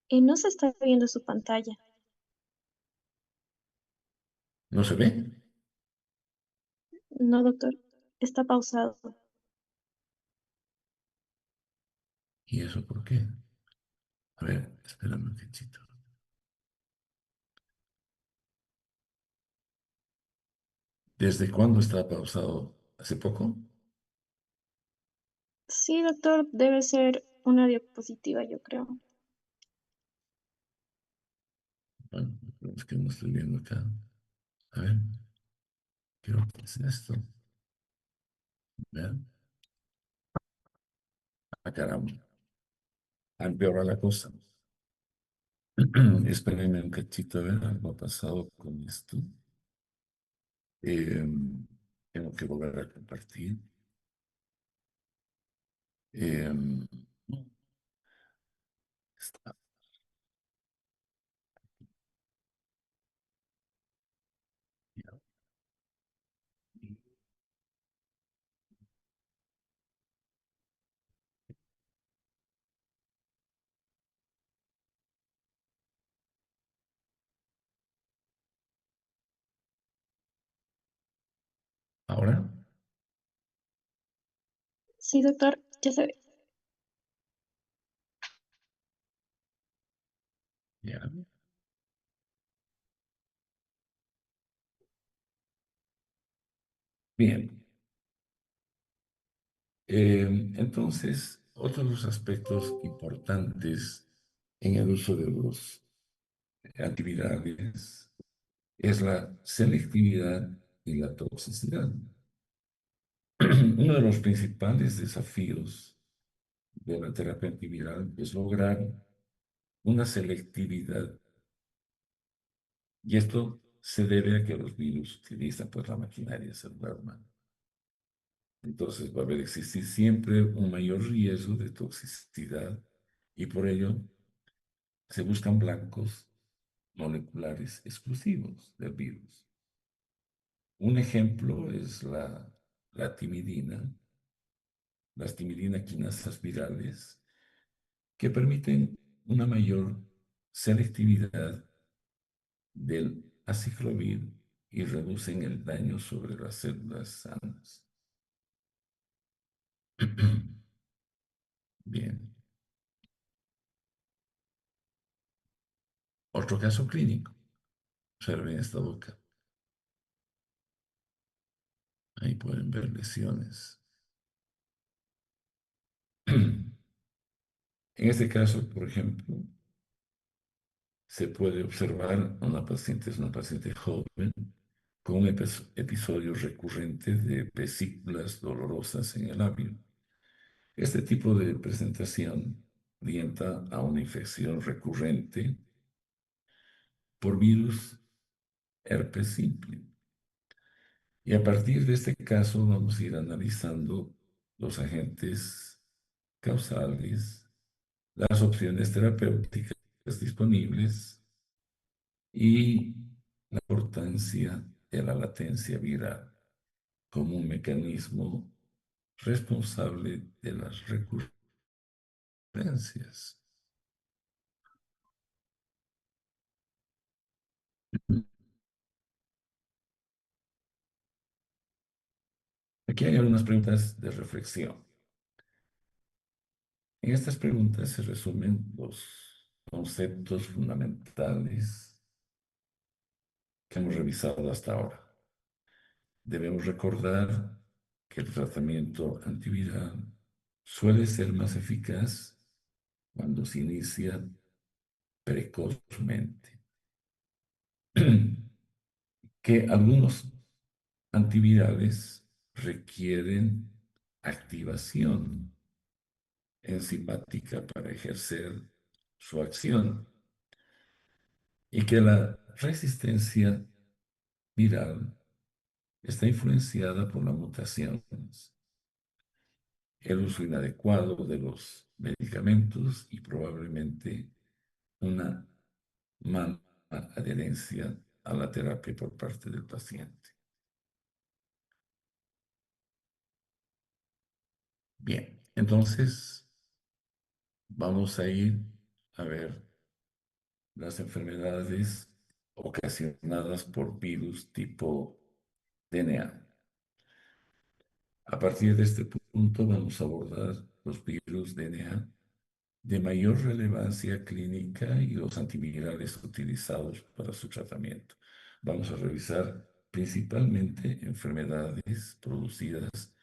No se está viendo su pantalla. ¿No se ve? No, doctor, está pausado. ¿Y eso por qué? A ver, espérame un cachito. ¿Desde cuándo está pausado? ¿Hace poco? Sí, doctor, debe ser una diapositiva, yo creo. Bueno, es que no estoy viendo acá. A ver, ¿qué es esto? Vean. Ah, caramba. Empeora la cosa. Espérenme un cachito a ver algo ha pasado con esto. Eh, tengo que volver a compartir. Eh, está- Ahora, Sí, doctor, ya se ve. ya. Bien. Entonces, otro de los aspectos importantes en el uso de los antivirales es la selectividad y la toxicidad. Uno de los principales desafíos de la terapia antiviral es lograr una selectividad. Y esto se debe a que los virus utilizan pues, la maquinaria celular humana. Entonces va a haber existir siempre un mayor riesgo de toxicidad y por ello se buscan blancos moleculares exclusivos del virus. Un ejemplo es la timidina, las timidina quinasas virales, que permiten una mayor selectividad del aciclovir y reducen el daño sobre las células sanas. Bien. Otro caso clínico. Observen esta boca. Ahí pueden ver lesiones. En este caso, por ejemplo, se puede observar a una paciente, es una paciente joven, con un episodio recurrente de vesículas dolorosas en el labio. Este tipo de presentación orienta a una infección recurrente por virus herpes simple. Y a partir de este caso vamos a ir analizando los agentes causales, las opciones terapéuticas disponibles y la importancia de la latencia viral como un mecanismo responsable de las recurrencias. Aquí hay algunas preguntas de reflexión. En estas preguntas se resumen los conceptos fundamentales que hemos revisado hasta ahora. Debemos recordar que el tratamiento antiviral suele ser más eficaz cuando se inicia precozmente. Que algunos antivirales requieren activación enzimática para ejercer su acción y que la resistencia viral está influenciada por las mutaciones, el uso inadecuado de los medicamentos y probablemente una mala adherencia a la terapia por parte del paciente. Bien, entonces vamos a ir a ver las enfermedades ocasionadas por virus tipo DNA. A partir de este punto vamos a abordar los virus DNA de mayor relevancia clínica y los antivirales utilizados para su tratamiento. Vamos a revisar principalmente enfermedades producidas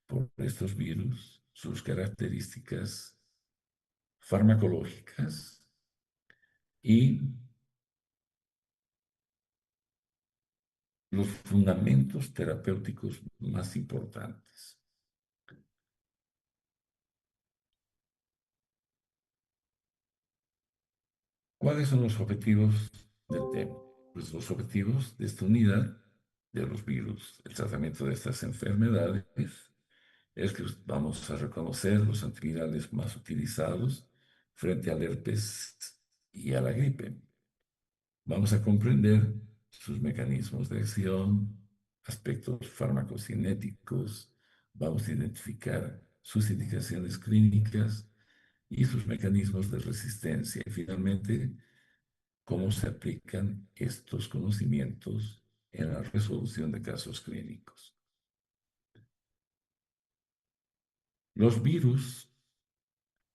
por estos virus, sus características farmacológicas y los fundamentos terapéuticos más importantes. ¿Cuáles son los objetivos del tema? Pues los objetivos de esta unidad de los virus, el tratamiento de estas enfermedades, es que vamos a reconocer los antivirales más utilizados frente al herpes y a la gripe. Vamos a comprender sus mecanismos de acción, aspectos farmacocinéticos, vamos a identificar sus indicaciones clínicas y sus mecanismos de resistencia. Y finalmente, cómo se aplican estos conocimientos en la resolución de casos clínicos. Los virus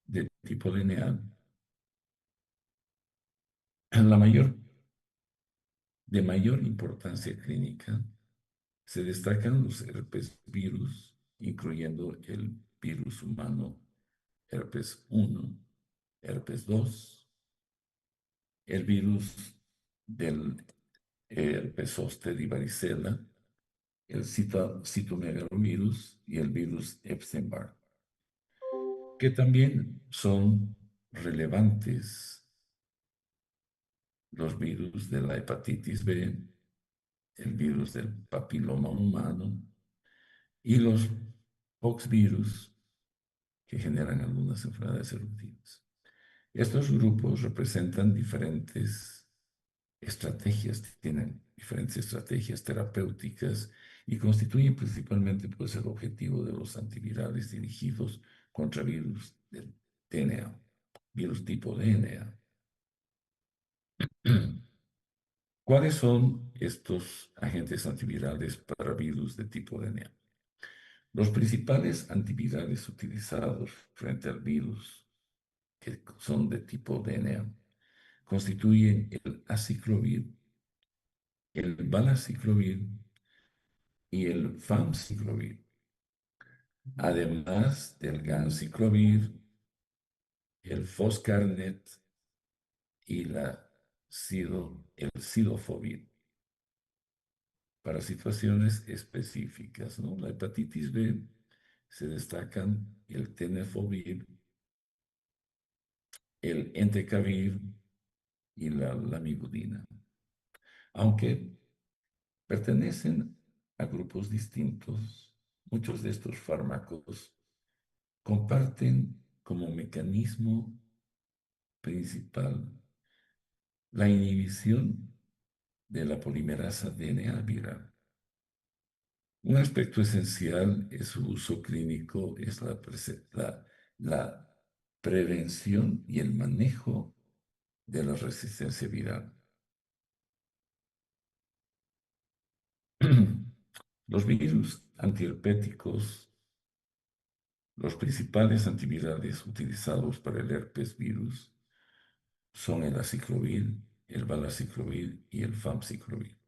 de tipo DNA, de mayor importancia clínica, se destacan los herpes virus, incluyendo el virus humano herpes 1, herpes 2, el virus del herpes zóster y varicela, el citomegalovirus y el virus Epstein-Barr, que también son relevantes los virus de la hepatitis B, el virus del papiloma humano y los poxvirus que generan algunas enfermedades eruptivas. Estos grupos representan diferentes estrategias, tienen diferentes estrategias terapéuticas y constituyen principalmente pues, el objetivo de los antivirales dirigidos contra virus del DNA, virus tipo DNA. ¿Cuáles son estos agentes antivirales para virus de tipo DNA? Los principales antivirales utilizados frente al virus que son de tipo DNA constituyen el aciclovir, el valaciclovir y el famciclovir, además del ganciclovir, el foscarnet y el cidofovir, para situaciones específicas, ¿no? La hepatitis B se destacan el tenofovir, el entecavir y la lamivudina, aunque pertenecen a grupos distintos. Muchos de estos fármacos comparten como mecanismo principal la inhibición de la polimerasa DNA viral. Un aspecto esencial en su uso clínico es la prevención y el manejo de la resistencia viral. Los virus antiherpéticos, los principales antivirales utilizados para el herpes virus son el aciclovir, el valaciclovir y el famciclovir,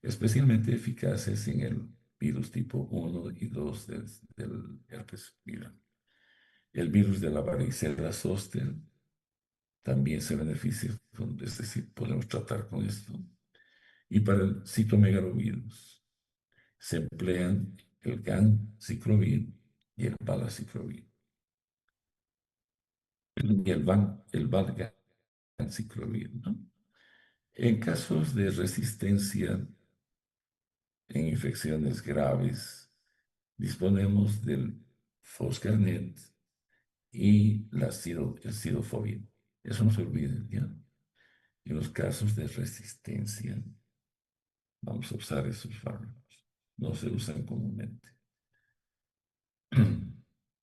especialmente eficaces en el virus tipo 1 y 2 del herpes viral. El virus de la varicela zoster también se beneficia, es decir, podemos tratar con esto. Y para el citomegalovirus se emplean el ganciclovir y el valaciclovir. Y el valganciclovir, ¿no? En casos de resistencia en infecciones graves, disponemos del foscarnet y el cidofovir. Eso no se olviden, ¿ya? En los casos de resistencia, vamos a usar esos fármacos. No se usan comúnmente.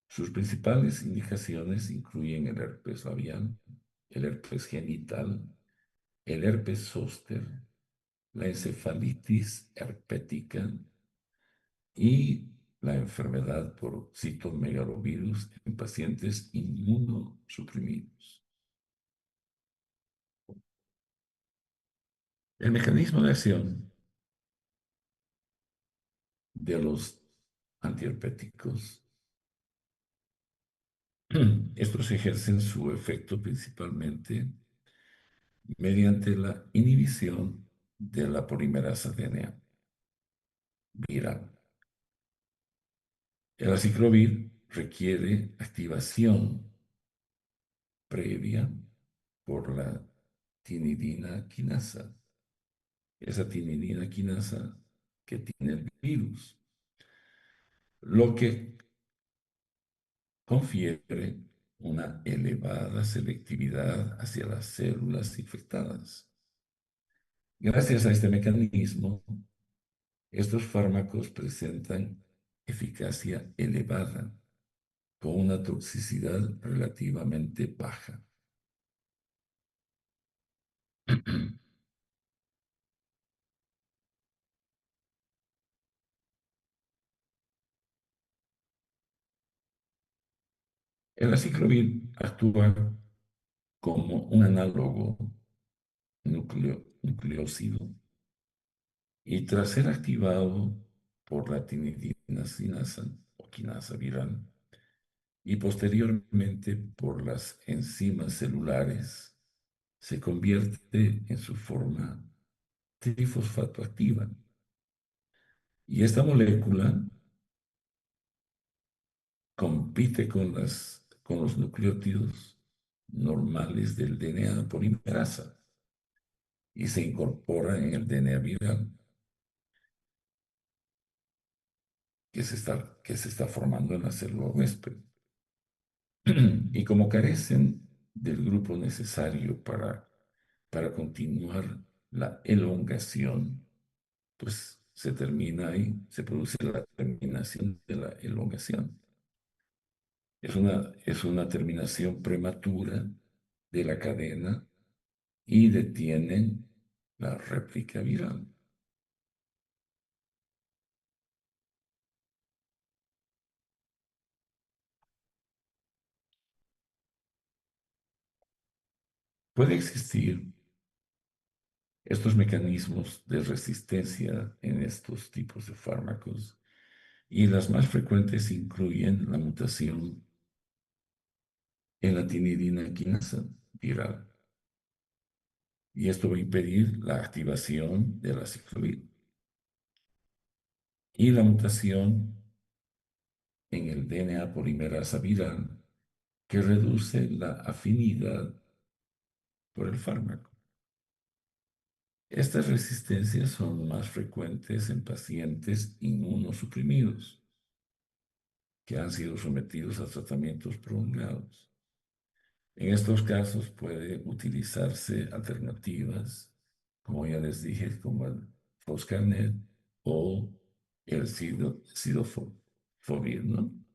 Sus principales indicaciones incluyen el herpes labial, el herpes genital, el herpes zóster, la encefalitis herpética y la enfermedad por citomegalovirus en pacientes inmunosuprimidos. El mecanismo de acción de los antiherpéticos, estos ejercen su efecto principalmente mediante la inhibición de la polimerasa DNA viral. El aciclovir requiere activación previa por la tinidina quinasa, esa tinidina quinasa que tiene el virus, lo que confiere una elevada selectividad hacia las células infectadas. Gracias a este mecanismo, estos fármacos presentan eficacia elevada con una toxicidad relativamente baja. El aciclovir actúa como un análogo nucleócido y tras ser activado por la tinidina sinasa o quinasa viral y posteriormente por las enzimas celulares, se convierte en su forma trifosfatoactiva. Y esta molécula compite con los nucleótidos normales del DNA polimerasa y se incorpora en el DNA viral que se está formando en la célula huésped. Y como carecen del grupo necesario para continuar la elongación, pues se termina ahí, se produce la terminación de la elongación. Es una terminación prematura de la cadena y detienen la réplica viral. Puede existir estos mecanismos de resistencia en estos tipos de fármacos y las más frecuentes incluyen la mutación en la tinidina quinasa viral y esto va a impedir la activación de la ciclovir y la mutación en el DNA polimerasa viral que reduce la afinidad por el fármaco. Estas resistencias son más frecuentes en pacientes inmunosuprimidos que han sido sometidos a tratamientos prolongados. En estos casos puede utilizarse alternativas, como ya les dije, como el Foscarnet o el Cidofovir, ¿no?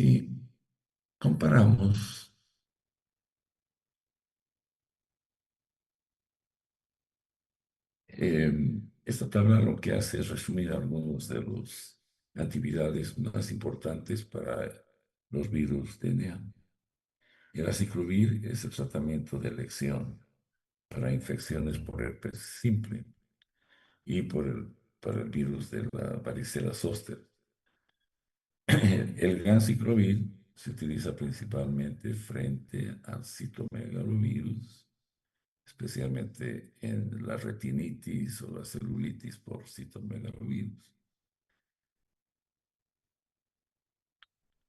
Si comparamos, eh, esta tabla lo que hace es resumir algunos de las actividades más importantes para los virus DNA. El aciclovir es el tratamiento de elección para infecciones por herpes simple y para el virus de la varicela zoster. El ganciclovir se utiliza principalmente frente al citomegalovirus, especialmente en la retinitis o la celulitis por citomegalovirus.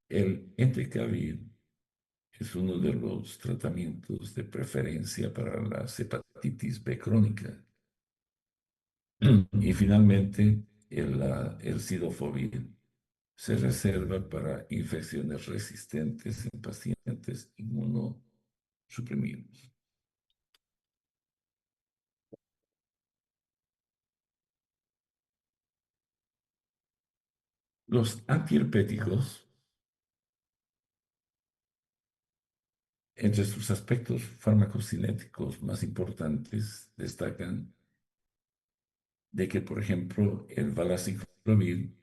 El entecavir es uno de los tratamientos de preferencia para la hepatitis B crónica. Y finalmente, el cidofovir se reserva para infecciones resistentes en pacientes inmunosuprimidos. Los antiherpéticos, entre sus aspectos farmacocinéticos más importantes, destacan de que, por ejemplo, el valaciclovir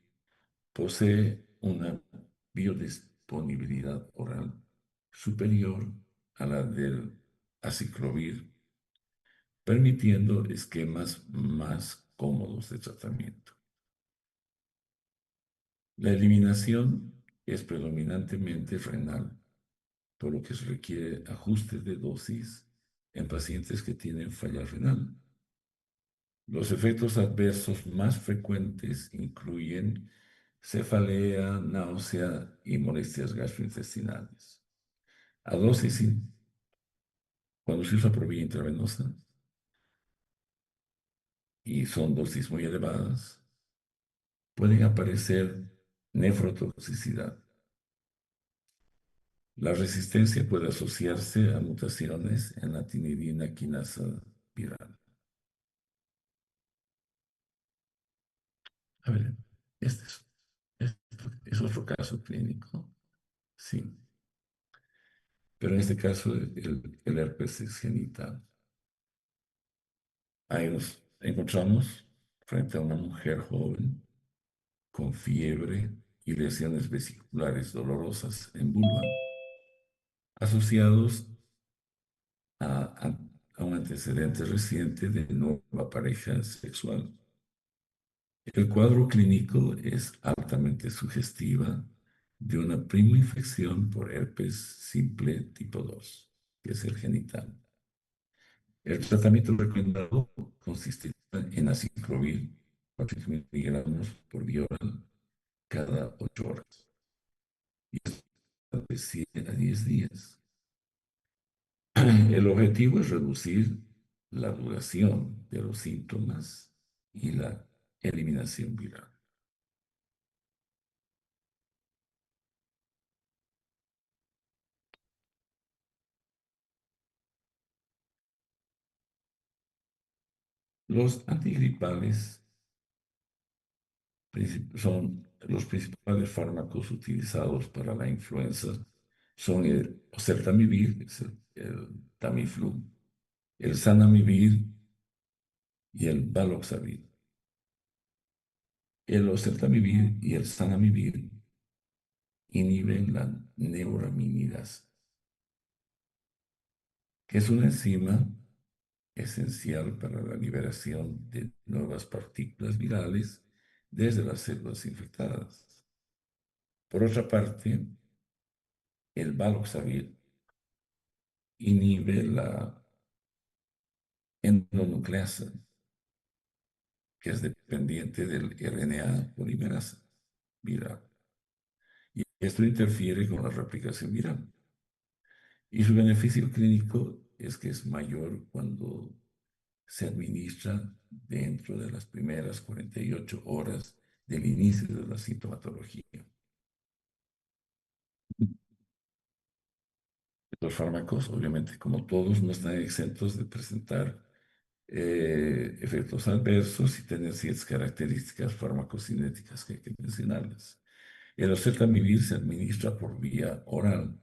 posee una biodisponibilidad oral superior a la del aciclovir, permitiendo esquemas más cómodos de tratamiento. La eliminación es predominantemente renal, por lo que se requiere ajuste de dosis en pacientes que tienen falla renal. Los efectos adversos más frecuentes incluyen cefalea, náusea y molestias gastrointestinales. A dosis, cuando se usa por vía intravenosa y son dosis muy elevadas, pueden aparecer nefrotoxicidad. La resistencia puede asociarse a mutaciones en la tinidina quinasa viral. A ver, este es otro caso clínico, sí, pero en este caso el herpes es genital. Ahí nos encontramos frente a una mujer joven con fiebre y lesiones vesiculares dolorosas en vulva, asociados a un antecedente reciente de nueva pareja sexual. El cuadro clínico es altamente sugestiva de una prima infección por herpes simple tipo 2, que es el genital. El tratamiento recomendado consiste en aciclovir 4 miligramos por vía oral cada 8 horas. Y esto de 7 a 10 días. El objetivo es reducir la duración de los síntomas y la eliminación viral. Los antigripales son los principales fármacos utilizados para la influenza. Son el oseltamivir, el Tamiflu, el Zanamivir y el Baloxavir. El oseltamivir y el Zanamivir inhiben la neuraminidasa, que es una enzima esencial para la liberación de nuevas partículas virales desde las células infectadas. Por otra parte, el Baloxavir inhibe la endonucleasa, que es dependiente del RNA polimerasa viral. Y esto interfiere con la replicación viral. Y su beneficio clínico es que es mayor cuando se administra dentro de las primeras 48 horas del inicio de la sintomatología. Los fármacos, obviamente, como todos, no están exentos de presentar efectos adversos y tener ciertas características farmacocinéticas que hay que mencionarlas. El oseltamivir se administra por vía oral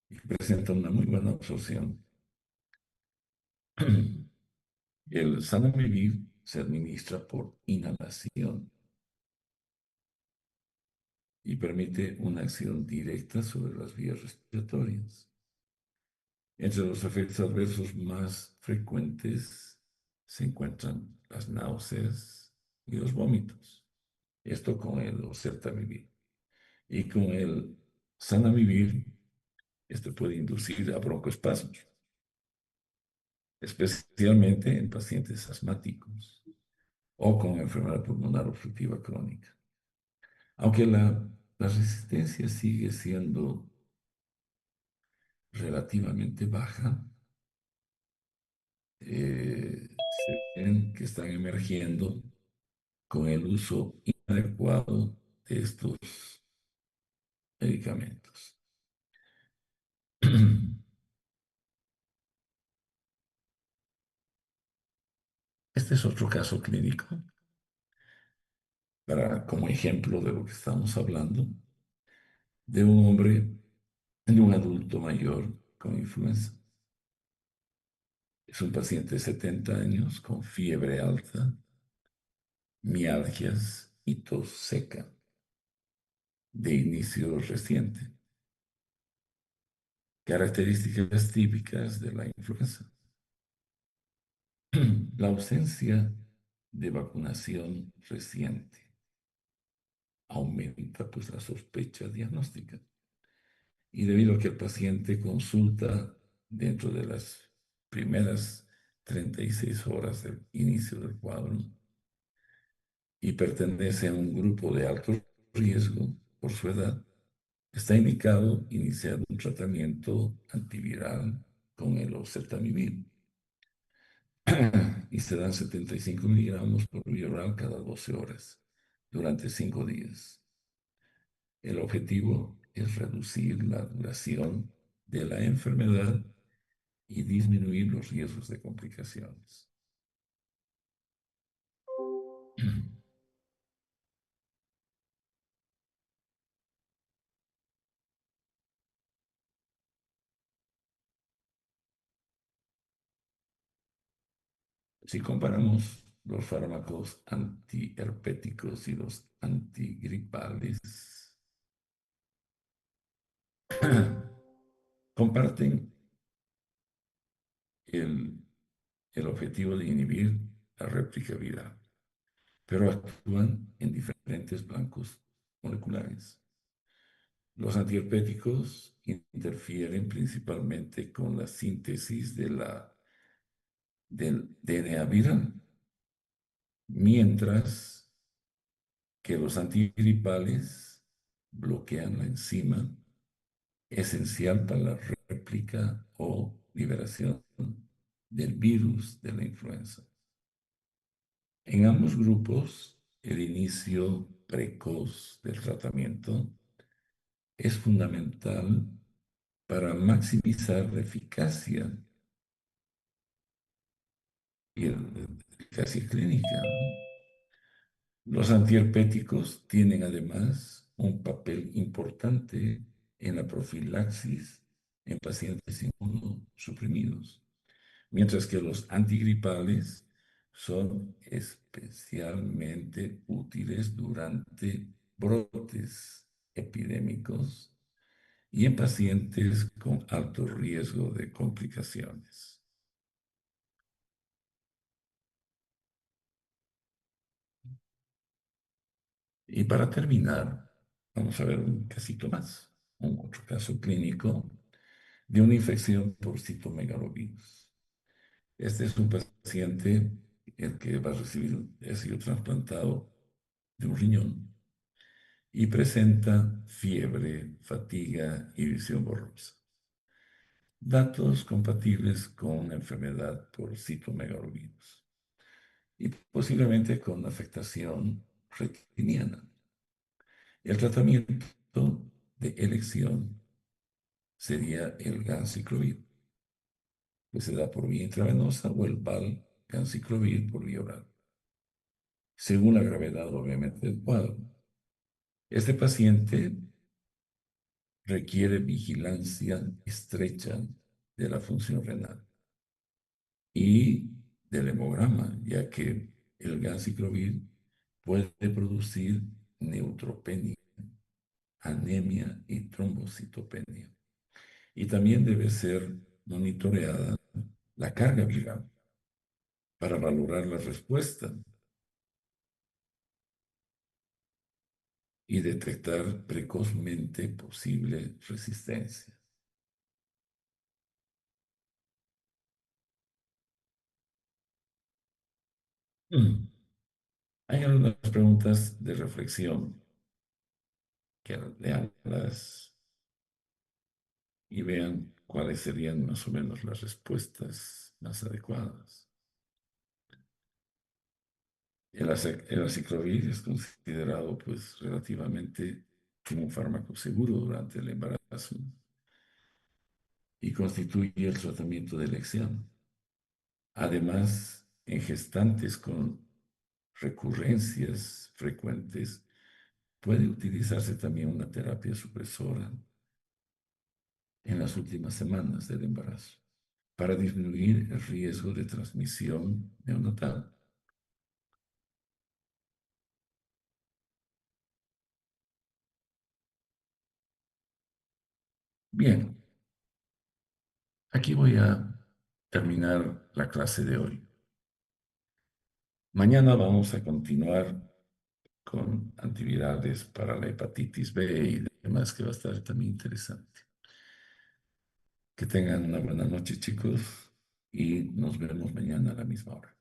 y presenta una muy buena absorción. El zanamivir se administra por inhalación y permite una acción directa sobre las vías respiratorias. Entre los efectos adversos más frecuentes se encuentran las náuseas y los vómitos. Esto con el oseltamivir. Y con el zanamivir, esto puede inducir a broncoespasmos, especialmente en pacientes asmáticos o con enfermedad pulmonar obstructiva crónica. Aunque la resistencia sigue siendo relativamente baja, se ven que están emergiendo con el uso inadecuado de estos medicamentos. Este es otro caso clínico como ejemplo de lo que estamos hablando, de un hombre, de un adulto mayor con influenza. Es un paciente de 70 años con fiebre alta, mialgias y tos seca de inicio reciente, características típicas de la influenza. La ausencia de vacunación reciente aumenta pues la sospecha diagnóstica. Y debido a que el paciente consulta dentro de las primeras 36 horas del inicio del cuadro y pertenece a un grupo de alto riesgo por su edad, está indicado iniciar un tratamiento antiviral con el oseltamivir y se dan 75 miligramos por vía oral cada 12 horas durante 5 días. El objetivo es reducir la duración de la enfermedad y disminuir los riesgos de complicaciones. Si comparamos los fármacos antiherpéticos y los antigripales, comparten el, el objetivo de inhibir la réplica viral, pero actúan en diferentes blancos moleculares. Los antiherpéticos interfieren principalmente con la síntesis del DNA viral, mientras que los antigripales bloquean la enzima esencial para la réplica o liberación del virus de la influenza. En ambos grupos, el inicio precoz del tratamiento es fundamental para maximizar la eficacia y la eficacia clínica, ¿no? Los antiherpéticos tienen además un papel importante en la profilaxis en pacientes inmunosuprimidos, mientras que los antigripales son especialmente útiles durante brotes epidémicos y en pacientes con alto riesgo de complicaciones. Y para terminar, vamos a ver un casito más, un otro caso clínico de una infección por citomegalovirus. Este es un paciente el que va a recibir, ha sido trasplantado de un riñón y presenta fiebre, fatiga y visión borrosa. Datos compatibles con enfermedad por citomegalovirus y posiblemente con afectación retiniana. El tratamiento de elección sería el ganciclovir, que se da por vía intravenosa, o el valganciclovir por vía oral, según la gravedad, obviamente, del cuadro. Este paciente requiere vigilancia estrecha de la función renal y del hemograma, ya que el ganciclovir puede producir neutropenia, anemia y trombocitopenia. Y también debe ser monitoreada la carga viral para valorar la respuesta y detectar precozmente posible resistencia. Mm. Hay algunas preguntas de reflexión que leanlas y vean cuáles serían más o menos las respuestas más adecuadas. El aciclovir es considerado pues relativamente como un fármaco seguro durante el embarazo y constituye el tratamiento de elección. Además, en gestantes con recurrencias frecuentes, puede utilizarse también una terapia supresora en las últimas semanas del embarazo para disminuir el riesgo de transmisión neonatal. Bien, aquí voy a terminar la clase de hoy. Mañana vamos a continuar con antivirales para la hepatitis B y demás, que va a estar también interesante. Que tengan una buena noche, chicos, y nos vemos mañana a la misma hora.